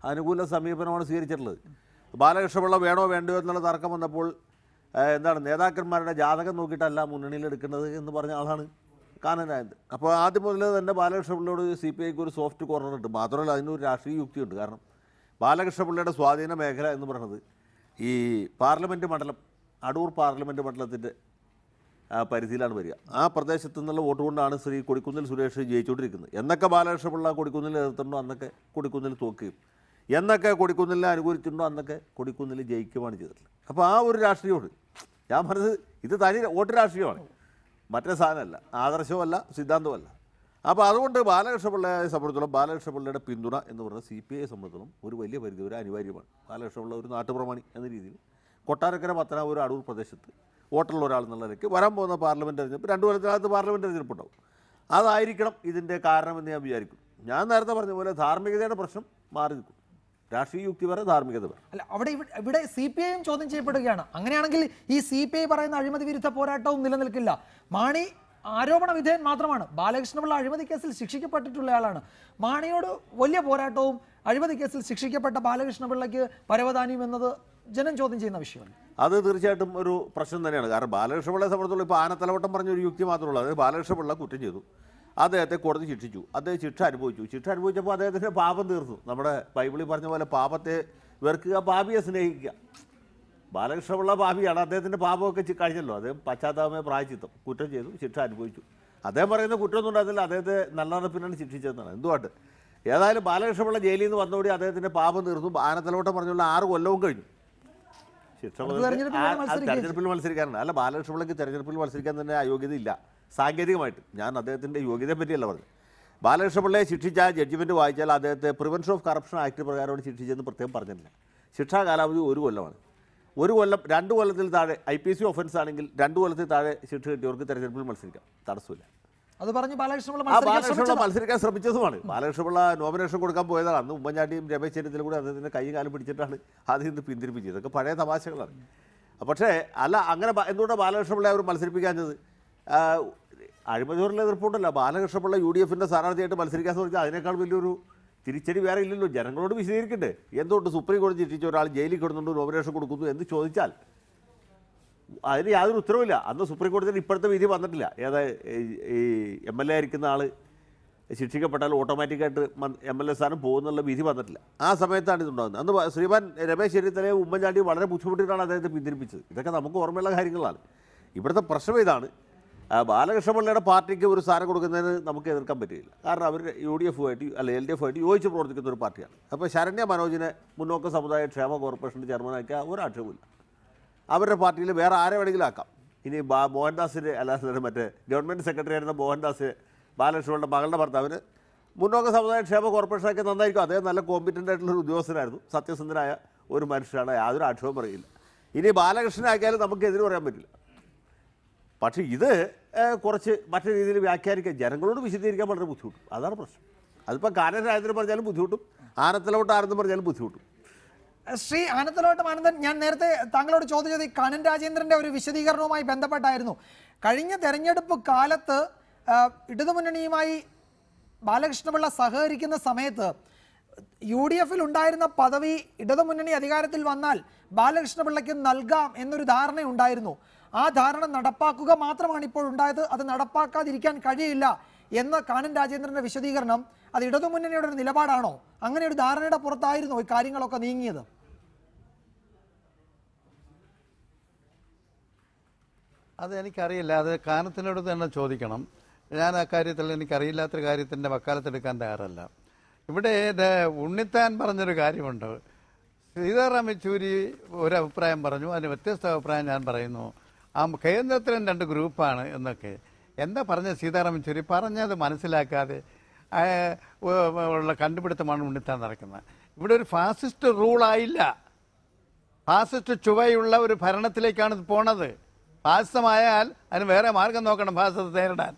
അനുകൂല സമീപനമാണ് സ്വീകരിച്ചിട്ടുള്ളത്. ബാലകൃഷ്ണപിള്ള വേണോ വേണ്ടയോ എന്നുള്ള തർക്കം വന്നപ്പോൾ എന്താണ് നേതാക്കന്മാരുടെ ജാതകം നോക്കിയിട്ടല്ല മുന്നണിയിൽ എടുക്കുന്നത് എന്ന് പറഞ്ഞ ആളാണ് കാനനായത്. അപ്പോൾ ആദ്യം മുതൽ തന്നെ ബാലകൃഷ്ണപിള്ളയോട് CPIക്ക് ഒരു സോഫ്റ്റ് കോർണർ ഉണ്ട്. മാത്രമല്ല അതിനൊരു രാഷ്ട്രീയ യുക്തിയുണ്ട്. കാരണം ബാലകൃഷ്ണപിള്ളയുടെ സ്വാധീന മേഖല എന്ന് പറയുന്നത് ഈ പാർലമെൻറ്റ് മണ്ഡലം, അടൂർ പാർലമെൻറ്റ് മണ്ഡലത്തിൻ്റെ പരിധിയിലാണ് വരിക. ആ പ്രദേശത്തു നിന്നുള്ള വോട്ട് കൊണ്ടാണ് ശ്രീ കൊടിക്കുന്നിൽ സുരേഷ് ജയിച്ചുകൊണ്ടിരിക്കുന്നത്. എന്നൊക്കെ ബാലകൃഷ്ണപിള്ള കൊടിക്കുന്നിൽ എതിർത്തുണ്ടോ അന്നൊക്കെ കൊടിക്കുന്നിൽ തോക്കുകയും, എന്നൊക്കെ കൊടിക്കുന്നിലിനെ അനുകൂലിച്ചിട്ടുണ്ടോ അന്നൊക്കെ കൊടിക്കുന്നിൽ ജയിക്കുകയാണ് ചെയ്തിട്ടുള്ളത്. അപ്പോൾ ആ ഒരു രാഷ്ട്രീയമുണ്ട്. ഞാൻ പറഞ്ഞത് ഇത് തനി വോട്ട് രാഷ്ട്രീയമാണ്, മറ്റേ സാധനമല്ല, ആദർശവുമല്ല, സിദ്ധാന്തമല്ല. അപ്പോൾ അതുകൊണ്ട് ബാലകൃഷ്ണപിള്ളയെ സംബന്ധിച്ചിടത്തോളം ബാലകൃഷ്ണപിള്ളയുടെ പിന്തുണ എന്ന് പറയുന്നത് CPIയെ സംബന്ധിച്ചിടത്തോളം ഒരു വലിയ പരിധി വരെ അനിവാര്യമാണ്. ബാലകൃഷ്ണപിള്ള ഒരു നാട്ടുപ്രമാണി എന്ന രീതിയിൽ കൊട്ടാരക്കര, പത്തനാപുരം, അടൂർ പ്രദേശത്ത് വോട്ടുള്ള ഒരാൾ എന്നുള്ള നിലയ്ക്ക് വരാൻ പോകുന്ന പാർലമെൻറ്റ് തെരഞ്ഞെടുപ്പ് 2 കൊല്ലത്തിനകത്ത് പാർലമെൻറ്റ് തെരഞ്ഞെടുപ്പുണ്ടാവും. അതായിരിക്കണം ഇതിൻ്റെ കാരണമെന്ന് ഞാൻ വിചാരിക്കും. ഞാൻ നേരത്തെ പറഞ്ഞ പോലെ ധാർമ്മികതയുടെ പ്രശ്നം മാറി നിൽക്കും. രാഷ്ട്രീയ യുക്തി വരെ ധാർമ്മികത വരെ
അല്ല, ഇവിടെ CPIയും ചോദ്യം ചെയ്യപ്പെടുകയാണ്. അങ്ങനെയാണെങ്കിൽ ഈ CPI പറയുന്ന അഴിമതി വിരുദ്ധ പോരാട്ടവും നിലനിൽക്കില്ല. മാണി ആരോപണ വിധേയൻ മാത്രമാണ്. ബാലകൃഷ്ണപിള്ള അഴിമതി കേസിൽ ശിക്ഷിക്കപ്പെട്ടിട്ടുള്ളയാളാണ്. മാണിയോട് വലിയ പോരാട്ടവും അഴിമതി കേസിൽ ശിക്ഷിക്കപ്പെട്ട ബാലകൃഷ്ണപിള്ളയ്ക്ക് പരവതാനിയും എന്നത് ജനം ചോദ്യം ചെയ്യുന്ന വിഷയമാണ്.
അത് തീർച്ചയായിട്ടും ഒരു പ്രശ്നം തന്നെയാണ്. കാരണം ബാലകൃഷ്ണപിള്ളയെ സംബന്ധിച്ചുള്ള ഇപ്പോൾ ആനത്തലവട്ടം പറഞ്ഞൊരു യുക്തി മാത്രമുള്ളൂ. അതായത് ബാലകൃഷ്ണപിള്ള കുറ്റം ചെയ്തു, അദ്ദേഹത്തെ കോടതി ശിക്ഷിച്ചു, അദ്ദേഹം ശിക്ഷ അനുഭവിച്ചു. ശിക്ഷ അനുഭവിച്ചപ്പോൾ അദ്ദേഹത്തിൻ്റെ പാപം തീർന്നു. നമ്മുടെ ബൈബിളിൽ പറഞ്ഞ പോലെ പാപത്തെ വെറുക്കുക, പാപിയെ സ്നേഹിക്കുക. ബാലകൃഷ്ണപിള്ള പാപിയാണ്, അദ്ദേഹത്തിൻ്റെ പാപമൊക്കെ കഴിഞ്ഞല്ലോ. അദ്ദേഹം പശ്ചാത്താപമേ പ്രായച്ചിത്തം, കുറ്റം ചെയ്തു, ശിക്ഷ അനുഭവിച്ചു. അദ്ദേഹം പറയുന്ന കുറ്റമൊന്നും ഉണ്ടായിരുന്നില്ല, അദ്ദേഹത്തെ നല്ല നടപ്പിനാണ് ശിക്ഷിച്ചതെന്നാണ്. എന്തുകൊണ്ട് ഏതായാലും ബാലകൃഷ്ണപിള്ള ജയിലിൽ നിന്ന് വന്നതോടെ അദ്ദേഹത്തിൻ്റെ പാപം തീർന്നു. ആനത്തലവട്ടം പറഞ്ഞുള്ള 6 കൊല്ലവും കഴിഞ്ഞു. ശിക്ഷ തെരഞ്ഞെടുപ്പിൽ മത്സരിക്കാറുണ്ട്. അല്ല, ബാലകൃഷ്ണപിള്ളയ്ക്ക് തെരഞ്ഞെടുപ്പിൽ മത്സരിക്കാൻ തന്നെ അയോഗ്യതയില്ല സാങ്കേതികമായിട്ട്. ഞാൻ അദ്ദേഹത്തിൻ്റെ യോഗ്യതയെ പറ്റിയല്ല പറഞ്ഞത്. ബാലകൃഷ്ണപിള്ളയെ ശിക്ഷിച്ച ജഡ്ജ്മെൻറ്റ് വായിച്ചാൽ അദ്ദേഹത്തെ പ്രിവെൻഷൻ ഓഫ് കറപ്ഷൻ ആക്ട് പ്രകാരമാണ് ശിക്ഷിച്ചതെന്ന് പ്രത്യേകം പറഞ്ഞിട്ടില്ല. ശിക്ഷാ കാലാവധി 1 കൊല്ലമാണ്. 1 കൊല്ലം 2 കൊല്ലത്തിൽ താഴെ IPC ഒഫൻസ് ആണെങ്കിൽ 2 കൊല്ലത്തിൽ താഴെ ശിക്ഷ കിട്ടിയവർക്ക് തെരഞ്ഞെടുപ്പിൽ മത്സരിക്കാം, തടസ്സമില്ല.
അത് പറഞ്ഞ്
ബാലകൃഷ്ണപിള്ള മത്സരിക്കാൻ ശ്രമിച്ചതുമാണ്. ബാലകൃഷ്ണപിള്ള നോമിനേഷൻ കൊടുക്കാൻ പോയതാണ്. അന്ന് ഉമ്മൻചാണ്ടിയും രമേശ് ചെന്നിത്തലയും കൂടി അദ്ദേഹത്തിൻ്റെ കൈയും കാലം പിടിച്ചിട്ടാണ് ആദ്യം ഇത് പിന്തിരിപ്പിച്ചത്. ഇതൊക്കെ പഴയ തമാശകളാണ്. പക്ഷേ അല്ല, അങ്ങനെ എന്തുകൊണ്ടാണ് ബാലകൃഷ്ണപിള്ളയെ അവർ മത്സരിപ്പിക്കാഞ്ഞത്? അഴിമതിയോടുള്ള എതിർപ്പുണ്ടല്ല. ബാലകൃഷ്ണപിള്ള UDFന്റെ സ്ഥാനാർത്ഥിയായിട്ട് മത്സരിക്കാൻ ശ്രമിച്ചാൽ അതിനേക്കാൾ വലിയൊരു തിരിച്ചടി വേറെ ഇല്ലല്ലോ. ജനങ്ങളോട് വിശദീകരിക്കണ്ടേ? എന്തുകൊണ്ട് സുപ്രീം കോടതി ശിക്ഷിച്ച ഒരാൾ ജയിലിൽ കിടന്നുകൊണ്ട് നോമിനേഷൻ കൊടുക്കുന്നു എന്ന് ചോദിച്ചാൽ അതിന് യാതൊരു ഉത്തരവില്ല. അന്ന് സുപ്രീം കോടതിയിൽ ഇപ്പോഴത്തെ വിധി വന്നിട്ടില്ല. ഈ MLA ആയിരിക്കുന്ന ആൾ ശിക്ഷിക്കപ്പെട്ടാൽ ഓട്ടോമാറ്റിക്കായിട്ട് MLA സ്ഥാനം പോകുന്നുള്ള വിധി വന്നിട്ടില്ല. ആ സമയത്താണ് ഇതുണ്ടാകുന്നത്. അന്ന് ശ്രീമാൻ രമേശ് ചെന്നിത്തലയെ ഉമ്മൻചാണ്ടി വളരെ ബുദ്ധിമുട്ടിയിട്ടാണ് അദ്ദേഹത്തെ പിന്തിരിപ്പിച്ചത്. ഇതൊക്കെ നമുക്ക് ഓർമ്മയുള്ള കാര്യങ്ങളാണ്. ഇവിടുത്തെ പ്രശ്നം ഇതാണ്. ബാലകൃഷ്ണപിള്ളയുടെ പാർട്ടിക്ക് ഒരു സ്ഥാനം കൊടുക്കുന്നതിന് നമുക്ക് എതിർക്കാൻ പറ്റില്ല. കാരണം അവർ UDFുമായിട്ട് അല്ല LDFുമായിട്ട് യോജിച്ച് പ്രവർത്തിക്കുന്ന ഒരു പാർട്ടിയാണ്. അപ്പോൾ ശരണ്യ മനോജിനെ മുന്നോക്ക സമുദായ ക്ഷേമ കോർപ്പറേഷൻ്റെ ചെയർമാനാക്കിയ ഒരു ആക്ഷേപമില്ല. അവരുടെ പാർട്ടിയിൽ വേറെ ആരെ വേണമെങ്കിലും ആക്കാം. ഇനി മോഹൻദാസിൻ്റെ അല്ലാതെ മറ്റേ ഗവൺമെൻറ് സെക്രട്ടറി ആയിരുന്ന മോഹൻദാസ് ബാലകൃഷ്ണപിള്ളയുടെ മകളുടെ ഭർത്താവിന് മുന്നോക്ക സമുദായ ക്ഷേമ കോർപ്പറേഷനൊക്കെ നന്നായിരിക്കും. അദ്ദേഹം നല്ല കോമ്പിറ്റൻ്റ് ആയിട്ടുള്ളൊരു ഉദ്യോഗസ്ഥനായിരുന്നു, സത്യസന്ധനായ ഒരു മനുഷ്യനാണ്, യാതൊരു ആക്ഷേപം പറയില്ല. ഇനി ബാലകൃഷ്ണനാക്കിയാലും നമുക്ക് എതിര് പറയാൻ പറ്റില്ല. പക്ഷേ ഇത് കുറച്ച് മറ്റു രീതിയിൽ വ്യാഖ്യാനിക്കാൻ ജനങ്ങളോട് വിശദീകരിക്കാൻ വളരെ ബുദ്ധിമുട്ടും. അതാണ് പ്രശ്നം. അതിപ്പോൾ കാനരാജന് പറഞ്ഞാലും ബുദ്ധിമുട്ടും, ആനത്തലോട്ട് ആരെന്ന് പറഞ്ഞാലും ബുദ്ധിമുട്ടും.
ശ്രീ ആനത്തലോട്ട് ആനന്ദൻ, ഞാൻ നേരത്തെ താങ്കളോട് ചോദിച്ചത് ഈ കാനൻ രാജേന്ദ്രൻ്റെ ഒരു വിശദീകരണവുമായി ബന്ധപ്പെട്ടായിരുന്നു. കഴിഞ്ഞ തെരഞ്ഞെടുപ്പ് കാലത്ത് ഇടതുമുന്നണിയുമായി ബാലകൃഷ്ണപിള്ള സഹകരിക്കുന്ന സമയത്ത് UDF-ൽ ഉണ്ടായിരുന്ന പദവി ഇടതുമുന്നണി അധികാരത്തിൽ വന്നാൽ ബാലകൃഷ്ണപിള്ളയ്ക്ക് നൽകാം എന്നൊരു ധാരണയുണ്ടായിരുന്നു. ആ ധാരണ നടപ്പാക്കുക മാത്രമാണ് ഇപ്പോൾ ഉണ്ടായത്. അത് നടപ്പാക്കാതിരിക്കാൻ കഴിയില്ല എന്ന കാനൻ രാജേന്ദ്രന്റെ വിശദീകരണം അത് ഇടതുമുന്നണിയുടെ ഒരു നിലപാടാണോ? അങ്ങനെ ഒരു ധാരണയുടെ പുറത്തായിരുന്നോ ഈ കാര്യങ്ങളൊക്കെ നീങ്ങിയത്?
അത് എനിക്കറിയില്ല, അത് കാനത്തിനോട് തന്നെ ചോദിക്കണം. ഞാൻ ആ കാര്യത്തിൽ എനിക്കറിയില്ലാത്തൊരു കാര്യത്തിൻ്റെ വക്കാലത്തെടുക്കാൻ തയ്യാറല്ല. ഇവിടെ ഉണ്ണിത്താൻ പറഞ്ഞൊരു കാര്യമുണ്ട്. സീതാറാം യെച്ചൂരി ഒരു അഭിപ്രായം പറഞ്ഞു, അതിന് വ്യത്യസ്ത അഭിപ്രായം ഞാൻ പറയുന്നു. ആ കേന്ദ്രത്തിലും 2 ഗ്രൂപ്പാണ് എന്നൊക്കെ എന്താ പറഞ്ഞത് സീതാറാം യെച്ചൂരി പറഞ്ഞത് മനസ്സിലാക്കാതെ ഉള്ള കണ്ടുപിടുത്തമാണ് ഉണ്ണിത്താൻ നടക്കുന്നത്. ഇവിടെ ഒരു ഫാസിസ്റ്റ് റൂളായില്ല, ഫാസിസ്റ്റ് ചുവയുള്ള ഒരു ഭരണത്തിലേക്കാണ് ഇത് പോണത്. ഫാസിസമായാൽ അതിന് വേറെ മാർഗം നോക്കണം ഫാസിസത്തെ നേരിടാൻ.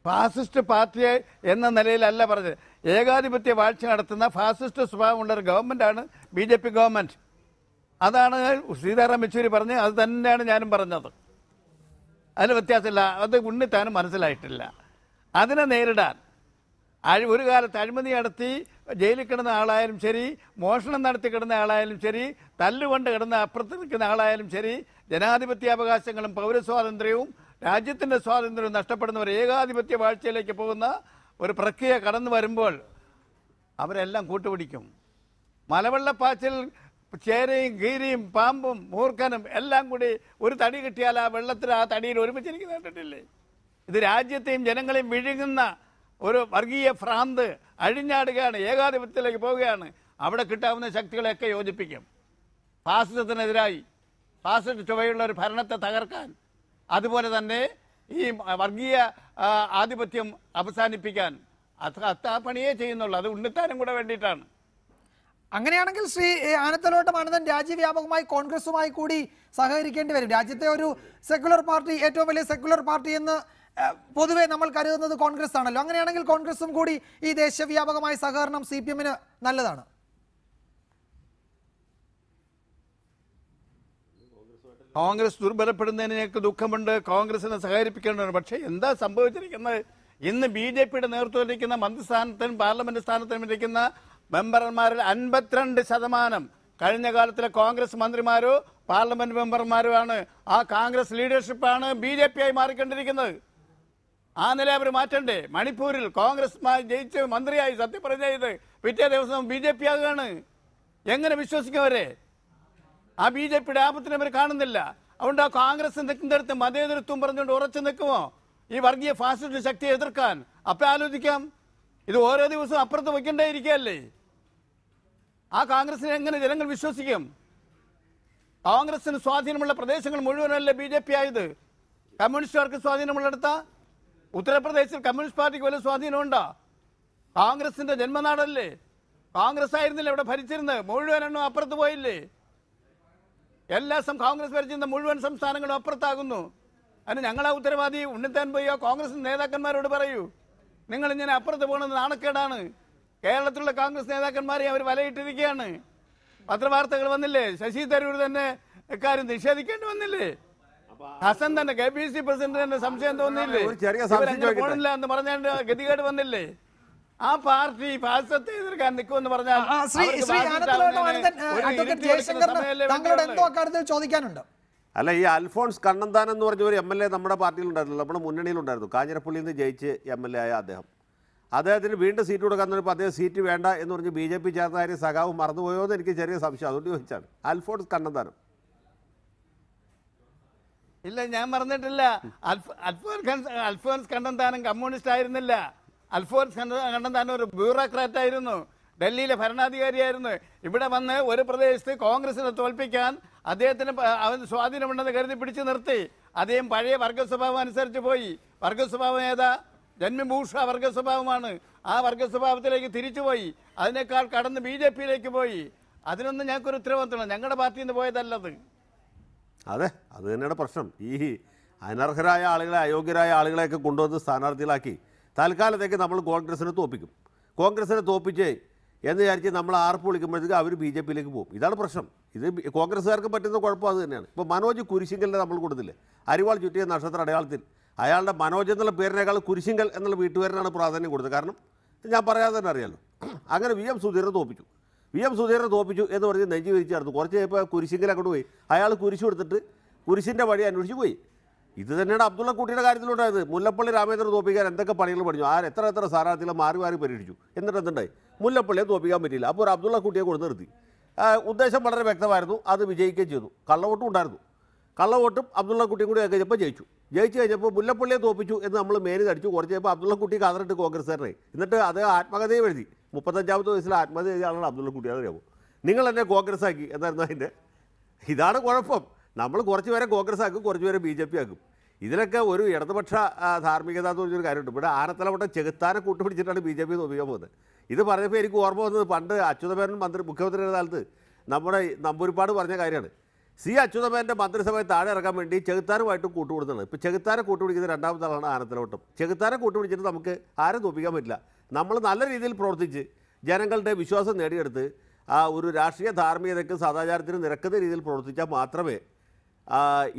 ഫാസിസ്റ്റ് പാർട്ടിയെ എന്ന നിലയിലല്ല പറഞ്ഞത്. ഏകാധിപത്യ വാഴ്ച നടത്തുന്ന ഫാസിസ്റ്റ് സ്വഭാവമുള്ള ഒരു ഗവൺമെൻറ്റാണ് BJP ഗവൺമെൻറ്. അതാണ് സീതാറാം യെച്ചൂരി പറഞ്ഞത്, അത് തന്നെയാണ് ഞാനും പറഞ്ഞത്. അതിന് വ്യത്യാസമില്ല. അത് ഉണ്ണിത്താനും മനസ്സിലായിട്ടില്ല. അതിനെ നേരിടാൻ ഒരു കാലത്ത് അഴിമതി നടത്തി ജയിലിൽ കിടന്ന ആളായാലും ശരി, മോഷണം നടത്തി കിടന്ന ആളായാലും ശരി, തല്ലുകൊണ്ട് കിടന്ന അപ്പുറത്ത് നിൽക്കുന്ന ആളായാലും ശരി, ജനാധിപത്യാവകാശങ്ങളും പൗരസ്വാതന്ത്ര്യവും രാജ്യത്തിൻ്റെ സ്വാതന്ത്ര്യവും നഷ്ടപ്പെടുന്ന ഒരു ഏകാധിപത്യ വാഴ്ചയിലേക്ക് പോകുന്ന ഒരു പ്രക്രിയ കടന്നു വരുമ്പോൾ അവരെല്ലാം കൂട്ടുപിടിക്കും. മലവെള്ളപ്പാച്ചിൽ ചേരയും കീരിയും പാമ്പും മൂർഖനും എല്ലാം കൂടി ഒരു തടി കിട്ടിയാൽ ആ വെള്ളത്തിൽ ആ തടിയിൽ ഒരുമിച്ചിരിക്കുന്ന കണ്ടിട്ടില്ലേ? ഇത് രാജ്യത്തെയും ജനങ്ങളെയും വിഴുങ്ങുന്ന ഒരു വർഗീയ ഭ്രാന്ത് അഴിഞ്ഞാടുകയാണ്, ഏകാധിപത്യത്തിലേക്ക് പോവുകയാണ്. അവിടെ കിട്ടാവുന്ന ശക്തികളെയൊക്കെ യോജിപ്പിക്കും. ഫാസിസത്തിനെതിരായി ഫാസിസ്റ്റ് ചുവയുള്ള ഒരു ഭരണത്തെ തകർക്കാൻ, അതുപോലെ തന്നെ ഈ വർഗീയ ആധിപത്യം അവസാനിപ്പിക്കാൻ ആ പണിയേ ചെയ്യുന്നുള്ളൂ. അത് ഉണ്ണിത്താനും കൂടെ വേണ്ടിയിട്ടാണ്.
അങ്ങനെയാണെങ്കിൽ ശ്രീ ആനത്തലോട്ട് ആനന്ദൻ രാജ്യവ്യാപകമായി കോൺഗ്രസുമായി കൂടി സഹകരിക്കേണ്ടി വരും. രാജ്യത്തെ ഒരു സെക്യുലർ പാർട്ടി, ഏറ്റവും വലിയ സെക്യുലർ പാർട്ടി എന്ന് പൊതുവെ നമ്മൾ കരുതുന്നത് കോൺഗ്രസ് ആണല്ലോ. അങ്ങനെയാണെങ്കിൽ കോൺഗ്രസും കൂടി ഈ ദേശവ്യാപകമായ സഹകരണം CPM-ന് നല്ലതാണ്.
കോൺഗ്രസ് ദുർബലപ്പെടുന്നതിന് ഞങ്ങൾക്ക് ദുഃഖമുണ്ട്, കോൺഗ്രസിനെ സഹകരിപ്പിക്കേണ്ടതാണ്. പക്ഷേ എന്താ സംഭവിച്ചിരിക്കുന്നത്? ഇന്ന് BJP-യുടെ നേതൃത്വത്തിലിരിക്കുന്ന മന്ത്രിസ്ഥാനത്തിനും പാർലമെന്റ് സ്ഥാനത്തിനും ഇരിക്കുന്ന മെമ്പർമാരിൽ 52% കഴിഞ്ഞ കാലത്തിലെ കോൺഗ്രസ് മന്ത്രിമാരോ പാർലമെന്റ് മെമ്പർമാരോ ആണ്. ആ കോൺഗ്രസ് ലീഡർഷിപ്പാണ് BJP-ആയി മാറിക്കൊണ്ടിരിക്കുന്നത്. ആ നില അവർ മാറ്റണ്ടേ? മണിപ്പൂരിൽ കോൺഗ്രസ് ജയിച്ച് മന്ത്രിയായി സത്യപ്രതിജ്ഞ ചെയ്ത് പിറ്റേ ദിവസം BJP ആകുകയാണ്. എങ്ങനെ വിശ്വസിക്കും അവരെ? ആ BJP-യുടെ ആപത്തിനെ അവർ കാണുന്നില്ല. അതുകൊണ്ട് ആ കോൺഗ്രസ് നിൽക്കുന്നിടത്ത് മതേതരത്വം പറഞ്ഞുകൊണ്ട് ഉറച്ചു നിൽക്കുമോ ഈ വർഗീയ ഫാസിസ്റ്റ് ശക്തിയെ എതിർക്കാൻ? അപ്പം ആലോചിക്കാം. ഇത് ഓരോ ദിവസവും അപ്പുറത്ത് വയ്ക്കേണ്ടേ ഇരിക്കുകയല്ലേ? ആ കോൺഗ്രസിനെ എങ്ങനെ ജനങ്ങൾ വിശ്വസിക്കും? കോൺഗ്രസിന് സ്വാധീനമുള്ള പ്രദേശങ്ങൾ മുഴുവനല്ലേ BJP ആയത്? കമ്മ്യൂണിസ്റ്റുകാർക്ക് സ്വാധീനമുള്ളിടത്ത ഉത്തർപ്രദേശിൽ കമ്മ്യൂണിസ്റ്റ് പാർട്ടിക്ക് വല്ല സ്വാധീനമുണ്ടോ? കോൺഗ്രസിന്റെ ജന്മനാടല്ലേ? കോൺഗ്രസ് ആയിരുന്നില്ല ഇവിടെ ഭരിച്ചിരുന്നത്. മുഴുവനെണ്ണം അപ്പുറത്ത് പോയില്ലേ? കോൺഗ്രസ് ഭരിച്ചിരുന്ന മുഴുവൻ സംസ്ഥാനങ്ങളും അപ്പുറത്താകുന്നു. അതിന് ഞങ്ങളാ ഉത്തരവാദി. ഉണ്ണിത്താൻ പോയി ആ കോൺഗ്രസ് നേതാക്കന്മാരോട് പറയൂ, നിങ്ങൾ ഇങ്ങനെ അപ്പുറത്ത് പോകുന്നത് നാണക്കേടാണ്. കേരളത്തിലുള്ള കോൺഗ്രസ് നേതാക്കന്മാരെ അവർ വലയിട്ടിരിക്കുകയാണ്. പത്രവാർത്തകൾ വന്നില്ലേ? ശശി തരൂർ തന്നെ ഇക്കാര്യം നിഷേധിക്കേണ്ടി വന്നില്ലേ? ഹസൻ തന്നെ KPC പ്രസിഡന്റ് തന്നെ സംശയം തോന്നിയില്ലേ? പോണില്ല എന്ന് പറഞ്ഞാൽ ഗതികേട് വന്നില്ലേ? ആ പാർട്ടി ഫാസിസത്തെ എതിർക്കാൻ നിൽക്കുമെന്ന് പറഞ്ഞാൽ
ചോദിക്കാനുണ്ട്.
അല്ല, ഈ അൽഫോൺസ് കണ്ണന്താനം എന്ന് പറഞ്ഞ ഒരു MLA നമ്മുടെ പാർട്ടിയിലുണ്ടായിരുന്നു, നമ്മുടെ മുന്നണിയിലുണ്ടായിരുന്നു. കാഞ്ഞിരപ്പള്ളിയിൽ നിന്ന് ജയിച്ച് MLA ആയ അദ്ദേഹത്തിന് വീണ്ടും സീറ്റ് കൊടുക്കാൻ പറഞ്ഞപ്പോൾ അദ്ദേഹം സീറ്റ് വേണ്ട എന്ന് പറഞ്ഞ് BJP ചേർന്ന കാര്യം സഖാവ് മറന്നുപോയോ എന്ന് എനിക്ക് ചെറിയ സംശയം. അതുകൊണ്ട് ചോദിച്ചാണ്. അൽഫോൺസ് കണ്ണന്താനം
ഇല്ല, ഞാൻ മറന്നിട്ടില്ല. അൽഫോൺസ് കണ്ണന്താനം കമ്മ്യൂണിസ്റ്റ് ആയിരുന്നില്ല. അൽഫോൺസ് കണ്ണന്താനം ഒരു ബ്യൂറോക്രാറ്റ് ആയിരുന്നു, ഡൽഹിയിലെ ഭരണാധികാരിയായിരുന്നു. ഇവിടെ വന്ന് ഒരു പ്രദേശത്ത് കോൺഗ്രസിനെ തോൽപ്പിക്കാൻ അദ്ദേഹത്തിന് സ്വാധീനമുണ്ടെന്ന് കരുതി പിടിച്ചു നിർത്തി. അദ്ദേഹം പഴയ വർഗസ്വഭാവം അനുസരിച്ച് പോയി. വർഗസ്വഭാവം ഏതാ? ജന്മഭൂഷ വർഗ സ്വഭാവമാണ്. ആ വർഗ സ്വഭാവത്തിലേക്ക് തിരിച്ചുപോയി, അതിനേക്കാൾ കടന്ന് BJP-യിലേക്ക് പോയി. അതിനൊന്നും ഞങ്ങൾക്കൊരു ഉത്തരവാദിത്തമാണ്. ഞങ്ങളുടെ പാർട്ടിയിൽ നിന്ന് പോയതല്ലത്.
അതെ, അത് തന്നെയാണ് പ്രശ്നം. ഈ അനർഹരായ ആളുകളെ, അയോഗ്യരായ ആളുകളെയൊക്കെ കൊണ്ടുവന്ന് സ്ഥാനാർത്ഥികളാക്കി തൽക്കാലത്തേക്ക് നമ്മൾ കോൺഗ്രസിനെ തോപ്പിക്കും. കോൺഗ്രസിനെ തോപ്പിച്ച് എന്ന് വിചാരിച്ച് നമ്മൾ ആർപ്പ് വിളിക്കുമ്പോഴത്തേക്ക് അവർ BJP-യിലേക്ക് പോകും. ഇതാണ് പ്രശ്നം. ഇത് കോൺഗ്രസ്സുകാർക്ക് പറ്റുന്ന കുഴപ്പം അത് തന്നെയാണ്. ഇപ്പോൾ മനോജ് കുരിശിങ്കലിനെ നമ്മൾ കൊടുത്തില്ലേ, അരിവാൾ ചുറ്റിയ നക്ഷത്ര അടയാളത്തിൽ അയാളുടെ മനോജ് എന്നുള്ള പേരിനേക്കാൾ കുരിശിങ്കൽ എന്നുള്ള വീട്ടുപേരിനാണ് പ്രാധാന്യം കൊടുത്തത്. കാരണം ഞാൻ പറയാതെ തന്നെ അറിയാമല്ലോ. അങ്ങനെ VM സുധീരനെ തോപ്പിച്ചു. VM സുധീരനെ തോപ്പിച്ചു എന്ന് പറഞ്ഞ് നെഞ്ചി വിരിച്ച് നടന്നു. കുറച്ച് കഴിയുമ്പോൾ കുരിശിങ്കൽ അങ്ങോട്ട് പോയി. അയാൾ കുരിശ് കൊടുത്തിട്ട് കുരിശിൻ്റെ വഴി അന്വേഷിച്ച് പോയി. ഇത് തന്നെയാണ് അബ്ദുള്ള കുട്ടിയുടെ കാര്യത്തിലുണ്ടായത്. മുല്ലപ്പള്ളി രാമേന്ദ്രൻ തോപ്പിക്കാൻ എന്തൊക്കെ പണികൾ പഠിച്ചു, എത്ര സ്ഥാനാർത്ഥികളെ മാറി മാറി പരീക്ഷിച്ചു. എന്നിട്ട് എന്തുണ്ടായി? മുല്ലപ്പള്ളിയെ തോപ്പിക്കാൻ പറ്റിയില്ല. അപ്പോൾ ഒരു അബ്ദുള്ള കുട്ടിയെ കൊടുത്ത് നിർത്തി. ഉദ്ദേശം വളരെ വ്യക്തമായിരുന്നു, അത് വിജയിക്കുകയും ചെയ്തു. കള്ളവോട്ടും ഉണ്ടായിരുന്നു. കള്ളവോട്ടും അബ്ദുള്ള കുട്ടിയും കൂടി കഴിഞ്ഞപ്പോൾ ജയിച്ചു കഴിഞ്ഞപ്പോൾ മുല്ലപ്പള്ളിയെ തോപ്പിച്ചു എന്ന് നമ്മൾ മേനി തടിച്ചു. കുറച്ച് കഴിഞ്ഞപ്പോൾ അബ്ദുള്ള കുട്ടി കാതറിട്ട് കോൺഗ്രസ്സുകാരനായി. എന്നിട്ട് അത് ആത്മകഥയും എഴുതി. 35ാമത്തെ വയസ്സിൽ ആത്മഹത്യ ചെയ്ത ആളാണ് അബ്ദുള്ള കുട്ടി. അതറിയാമോ? നിങ്ങൾ എന്നെ കോൺഗ്രസ് ആക്കി എന്നായിരുന്നു അതിൻ്റെ. ഇതാണ് കുഴപ്പം. നമ്മൾ കുറച്ച് പേരെ കോൺഗ്രസ് ആക്കും, കുറച്ച് പേരെ BJP ആക്കും. ഇതിലൊക്കെ ഒരു ഇടതുപക്ഷ ധാർമ്മികത എന്ന് പറഞ്ഞൊരു കാര്യമുണ്ട്. ഇവിടെ ആനത്തലവട്ടം ചെകുത്താനെ കൂട്ടുപിടിച്ചിട്ടാണ് BJP തോപ്പിക്കാൻ പോകുന്നത്. ഇത് പറഞ്ഞപ്പോൾ എനിക്ക് ഓർമ്മ വന്നത് പണ്ട് അച്യുതമേനോൻ മുഖ്യമന്ത്രിയുടെ കാലത്ത് നമ്മുടെ നമ്പൂരിപ്പാട് പറഞ്ഞ കാര്യമാണ്. അച്യുതമേനോൻ്റെ മന്ത്രിസഭയെ താഴെ ഇറക്കാൻ വേണ്ടി ചെകുത്താനുമായിട്ട് കൂട്ടുപിടുന്നത്. ഇപ്പോൾ ചെകുത്താനെ കൂട്ടുപിടിക്കുന്ന രണ്ടാമത്തെ ആളാണ് ആനത്തലവട്ടം. ചെകുത്താനെ കൂട്ടുപിടിച്ചിട്ട് നമുക്ക് ആരും തോപ്പിക്കാൻ പറ്റില്ല. നമ്മൾ നല്ല രീതിയിൽ പ്രവർത്തിച്ച് ജനങ്ങളുടെ വിശ്വാസം നേടിയെടുത്ത് ഒരു രാഷ്ട്രീയ ധാർമ്മികതയ്ക്കും സദാചാരത്തിനും നിരക്കുന്ന രീതിയിൽ പ്രവർത്തിച്ചാൽ മാത്രമേ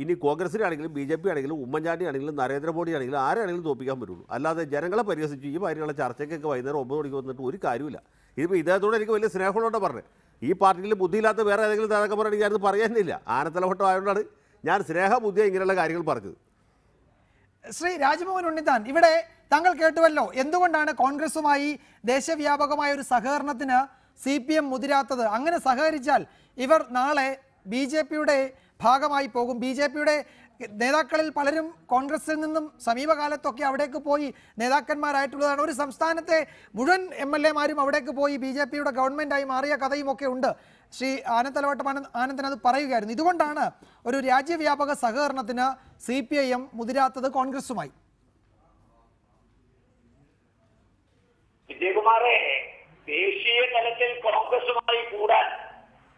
ഇനി കോൺഗ്രസിനാണെങ്കിലും BJP ആണെങ്കിലും ഉമ്മൻചാണ്ടി ആണെങ്കിലും നരേന്ദ്രമോദി ആണെങ്കിലും ആരാണെങ്കിലും തോപ്പിക്കാൻ പറ്റുള്ളൂ. അല്ലാതെ ജനങ്ങളെ പരിഹസിച്ച് ഈ കാര്യങ്ങളെ ചർച്ചയ്ക്കൊക്കെ വൈകുന്നേരം 9 മണിക്ക് വന്നിട്ട് ഒരു കാര്യമില്ല. ഇതിപ്പോൾ ഇദ്ദേഹത്തോടെ എനിക്ക് വലിയ സ്നേഹമുള്ളതുകൊണ്ട് പറഞ്ഞത്. ഈ പാർട്ടിയിൽ ബുദ്ധിയില്ലാത്ത വേറെ ഏതെങ്കിലും നേതാക്കന്മാരാണെങ്കിൽ ഞാനത് പറയാനില്ല. ആനത്തലവട്ടം ആയതുകൊണ്ടാണ് ഞാൻ സ്നേഹബുദ്ധിയെ ഇങ്ങനെയുള്ള കാര്യങ്ങൾ പറഞ്ഞത്.
ശ്രീ രാജ്മോഹൻ ഉണ്ണിത്താൻ, ഇവിടെ താങ്കൾ കേട്ടുവല്ലോ എന്തുകൊണ്ടാണ് കോൺഗ്രസുമായി ദേശവ്യാപകമായ ഒരു സഹകരണത്തിന് CPM മുതിരാത്തത്. അങ്ങനെ സഹകരിച്ചാൽ ഇവർ നാളെ BJP-യുടെ ഭാഗമായി പോകും. BJP-യുടെ നേതാക്കളിൽ പലരും കോൺഗ്രസിൽ നിന്നും സമീപകാലത്തൊക്കെ അവിടേക്ക് പോയി നേതാക്കന്മാരായിട്ടുള്ളതാണ്. ഒരു സംസ്ഥാനത്തെ മുഴുവൻ MLA-മാരും അവിടേക്ക് പോയി BJP-യുടെ ഗവൺമെൻറ്റായി മാറിയ കഥയും ഒക്കെ ഉണ്ട്. ശ്രീ ആനത്തലവട്ടം ആനന്ദൻ അത് പറയുകയായിരുന്നു. ഇതുകൊണ്ടാണ് ഒരു രാജ്യവ്യാപക സഹകരണത്തിന് CPIM മുതിരാത്തത് കോൺഗ്രസുമായി.
വിജയകുമാറെ, ദേശീയ തലത്തിൽ കോൺഗ്രസുമായി കൂടാൻ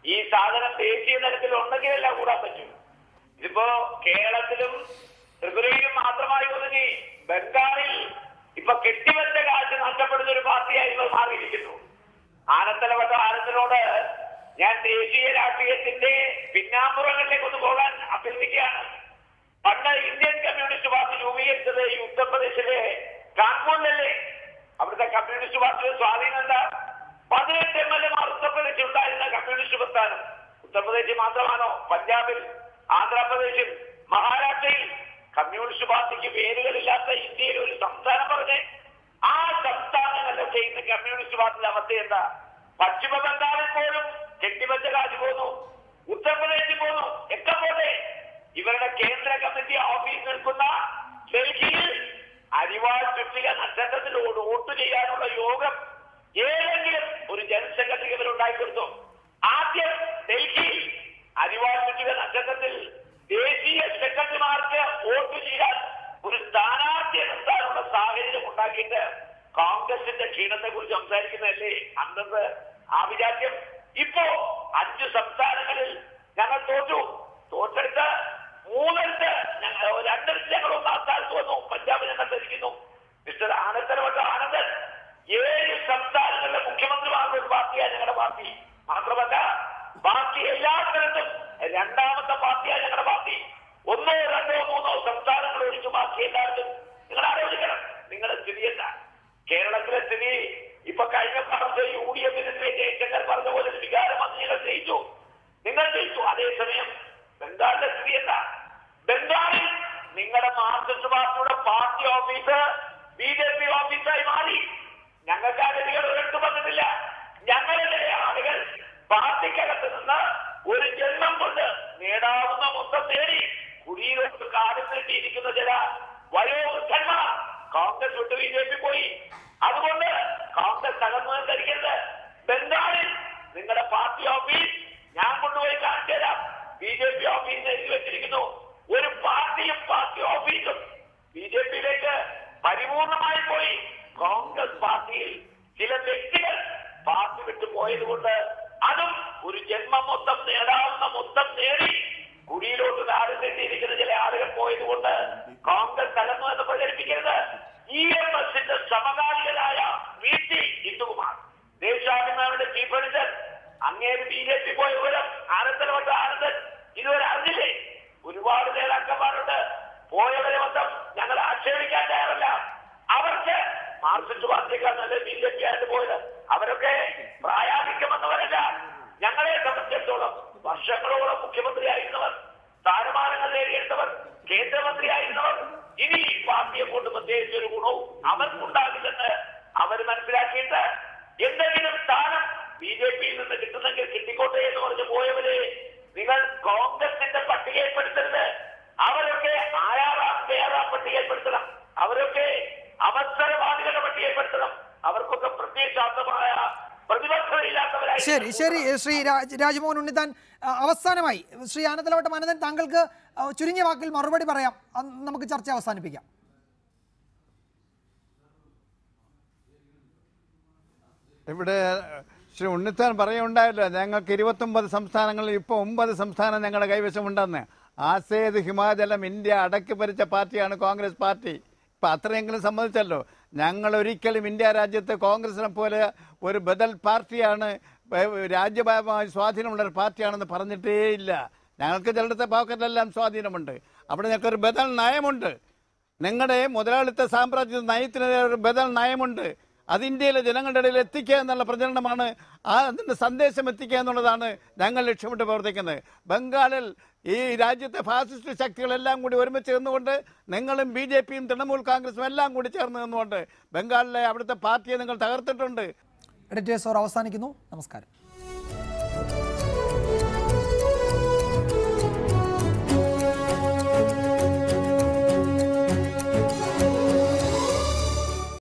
ഈ സാധനം ദേശീയ തലത്തിൽ ഉണ്ടെങ്കിലല്ല കൂടാൻ പറ്റൂ. ഇതിപ്പോ കേരളത്തിലും ത്രിപുരയിലും മാത്രമായി ഒതുങ്ങി ബംഗാളിൽ ഇപ്പൊ കെട്ടിവെച്ച കാശ് നഷ്ടപ്പെടുന്ന ഒരു പാർട്ടിയായി ഇവർ മാറിയിരിക്കുന്നു. ആനന്ദനോട് ഞാൻ ദേശീയ രാഷ്ട്രീയത്തിന്റെ പിന്നാമ്പുറങ്ങളിലേക്ക് ഒന്ന് പോകാൻ അഭ്യർത്ഥിക്കുകയാണ്. പണ്ട് ഇന്ത്യൻ കമ്മ്യൂണിസ്റ്റ് പാർട്ടി രൂപീകരിച്ചത് ഈ ഉത്തർപ്രദേശിലെ കാൺപൂരിലല്ലേ? അവിടുത്തെ കമ്മ്യൂണിസ്റ്റ് പാർട്ടിയുടെ സ്വാധീനം എന്താ? 18 MLA-മാർ ഉത്തർപ്രദേശിൽ ഉണ്ടായിരുന്ന കമ്മ്യൂണിസ്റ്റ് പ്രസ്ഥാനം. ഉത്തർപ്രദേശിൽ മാത്രമാണോ? പഞ്ചാബിൽ, ആന്ധ്രാപ്രദേശിൽ, മഹാരാഷ്ട്രയിൽ കമ്മ്യൂണിസ്റ്റ് പാർട്ടിക്ക് പേരുകളില്ലാത്ത ഇന്ത്യയിൽ ഒരു സംസ്ഥാനം പറഞ്ഞേ. ആ സംസ്ഥാനങ്ങളിലൊക്കെ ഇന്ന് കമ്മ്യൂണിസ്റ്റ് പാർട്ടിയുടെ അവസ്ഥ എന്താ? പശ്ചിമ ബംഗാളിൽ പോലും കെട്ടിവെച്ച കാശ് പോന്നു, ഉത്തർപ്രദേശിൽ പോന്നു, ഒക്കെ പോട്ടെ. ഇവരുടെ കേന്ദ്ര കമ്മിറ്റി ഓഫീസ് നിൽക്കുന്ന ഡൽഹിയിൽ അരിവാൾ ചുറ്റിക നക്ഷത്രത്തിലോട് വോട്ട് ചെയ്യാനുള്ള യോഗം ഏതെങ്കിലും ഒരു ജനറൽ സെക്രട്ടറി ഇവരുണ്ടായിക്കൊടുത്തു. ആദ്യം ഡൽഹിയിൽ അരിവാൾ ചുറ്റിക നക്ഷത്രത്തിൽ ദേശീയ സെക്രട്ടറിമാർക്ക് വോട്ട് ചെയ്യാൻ ഒരു സ്ഥാനാർത്ഥിയെ നിർത്താനുള്ള സാഹചര്യം ഉണ്ടാക്കിയിട്ട് കോൺഗ്രസിന്റെ ക്ഷീണത്തെ കുറിച്ച് സംസാരിക്കുന്നതല്ലേ അന്നത്തെ ആ വിചാരം. ഇപ്പോ 5 സംസ്ഥാനങ്ങളിൽ ഞങ്ങൾ തോറ്റെടുത്ത് 3 ഞങ്ങൾ 2 ഞങ്ങൾ 1-ാം സ്ഥാനത്ത് വന്നു. പഞ്ചാബ് ഞങ്ങൾ ധരിക്കുന്നു. മിസ്റ്റർ ആനന്ദൻ 7 സംസ്ഥാനങ്ങളിലെ മുഖ്യമന്ത്രിമാരുടെ ഒരു പാർട്ടിയാണ് ഞങ്ങളുടെ പാർട്ടി. മാത്രമല്ല ബാക്കി എല്ലാ സ്ഥലത്തും 2ാമത്തെ പാർട്ടിയാണ് ഞങ്ങളുടെ പാർട്ടി. 1, 2, 3 സംസ്ഥാനങ്ങൾ ഒഴിച്ചു ബാക്കി എല്ലായിടത്തും നിങ്ങൾ ആലോചിക്കണം നിങ്ങളുടെ സ്ഥിതി എന്താ. കേരളത്തിലെ സ്ഥിതി ഇപ്പൊ കഴിഞ്ഞ കാലത്ത് UDF-നെതിരെ ജയശങ്കർ പറഞ്ഞ പോലെ വികാരം അന്ന് നിങ്ങൾ ജയിച്ചു. അതേസമയം ബംഗാളിലെ സ്ഥിതി എന്താ? ബംഗാളിൽ നിങ്ങളുടെ മാർക്സിസ്റ്റ് പാർട്ടിയുടെ പാർട്ടി ഓഫീസ് BJP ഓഫീസായി മാറി. ഞങ്ങൾക്ക് ആ ഗതികൾ ഒരിടത്ത് വന്നിട്ടില്ല. ഞങ്ങളുടെ ആളുകൾ പാർട്ടിക്കകത്ത് നിന്ന് ഒരു ജന്മം കൊണ്ട് നേടാവുന്ന മൊത്തം നേടി കുടിയിലോട്ട് കാലം നീട്ടിയിരിക്കുന്ന ചില വയോവൃദ്ധന്മാർ കോൺഗ്രസ് വിട്ട് BJP പോയി. അതുകൊണ്ട് കോൺഗ്രസ് തകർന്നു ധരിക്കരുത്. ബംഗാളിൽ നിങ്ങളുടെ പാർട്ടി ഓഫീസ് ഞാൻ കൊണ്ടുപോയി കാണിച്ചു തരാം. BJP ഓഫീസ് എഴുതി വെച്ചിരിക്കുന്നു. ഒരു പാർട്ടിയും പാർട്ടി ഓഫീസും BJP-യിലേക്ക് പരിപൂർണമായി കേന്ദ്രമന്ത്രിയായിരുന്നവർ ഇനി ഈ പാർട്ടിയെ കൊണ്ട് പ്രത്യേകിച്ച് ഒരു ഗുണവും അവർക്കുണ്ടാകില്ലെന്ന് അവർ മനസ്സിലാക്കിയിട്ട് എന്തെങ്കിലും സ്ഥാനം BJP-യിൽ നിന്ന് കിട്ടുന്നെങ്കിൽ കിട്ടിക്കോട്ടെ എന്ന് പറഞ്ഞ് പോയവരെ നിങ്ങൾ കോൺഗ്രസിന്റെ പട്ടികയിൽപ്പെടുത്തരുത്. അവരൊക്കെ ആറാം പട്ടികയിൽപ്പെടുത്തണം. അവരൊക്കെ അവസരവാദികളുടെ പട്ടികയിൽപ്പെടുത്തണം. അവർക്കൊക്കെ പ്രത്യയശാസ്ത്രമായ പ്രതിബദ്ധതയില്ലാത്തവരായി.
ശരി ശ്രീ രാജ്മോഹൻ ഉണ്ണിത്താൻ, അവസാനമായി ശ്രീ ആനന്ദലവട്ടം ആനന്ദൻ, താങ്കൾക്ക് ചുരുങ്ങിയ വാക്കിൽ മറുപടി പറയാം, നമുക്ക് ചർച്ച അവസാനിപ്പിക്കാം.
ഇവിടെ ശ്രീ ഉണ്ണിത്താൻ പറയുണ്ടായല്ലോ, ഞങ്ങൾക്ക് 29 സംസ്ഥാനങ്ങളിൽ ഇപ്പോൾ 9 സംസ്ഥാനം ഞങ്ങളുടെ കൈവശമുണ്ടെന്ന്. ആസേത് ഹിമാചലം ഇന്ത്യ അടക്കി ഭരിച്ച പാർട്ടിയാണ് കോൺഗ്രസ് പാർട്ടി. ഇപ്പം അത്രയെങ്കിലും സമ്മതിച്ചല്ലോ. ഞങ്ങൾ ഒരിക്കലും ഇന്ത്യ രാജ്യത്ത് കോൺഗ്രസിനെ പോലെ ഒരു ബദൽ പാർട്ടിയാണ്, രാജ്യപരമായ സ്വാധീനമുള്ളൊരു പാർട്ടിയാണെന്ന് പറഞ്ഞിട്ടേ ഇല്ല. ഞങ്ങൾക്ക് ചിലടത്തെ പോക്കറ്റിലെല്ലാം സ്വാധീനമുണ്ട്. അവിടെ ഞങ്ങൾക്കൊരു ബദൽ നയമുണ്ട്. നിങ്ങളുടെ മുതലാളിത്ത സാമ്രാജ്യ നയത്തിനെതിരെ ഒരു ബദൽ നയമുണ്ട്. അത് ഇന്ത്യയിലെ ജനങ്ങളുടെ ഇടയിൽ എത്തിക്കുക എന്നുള്ള പ്രചരണമാണ്, അതിൻ്റെ സന്ദേശം എത്തിക്കുക എന്നുള്ളതാണ് ഞങ്ങൾ ലക്ഷ്യമിട്ട് പ്രവർത്തിക്കുന്നത്. ബംഗാളിൽ ഈ രാജ്യത്തെ ഫാസിസ്റ്റ് ശക്തികളെല്ലാം കൂടി ഒരുമിച്ച് നിന്നുകൊണ്ട്, നിങ്ങളും BJP-യും തൃണമൂൽ കോൺഗ്രസും എല്ലാം കൂടി ചേർന്ന് നിന്നുകൊണ്ട് ബംഗാളിലെ അവിടുത്തെ പാർട്ടിയെ നിങ്ങൾ തകർത്തിട്ടുണ്ട്.
എഡിറ്റേഴ്സ് അവസാനിക്കുന്നു. നമസ്കാരം.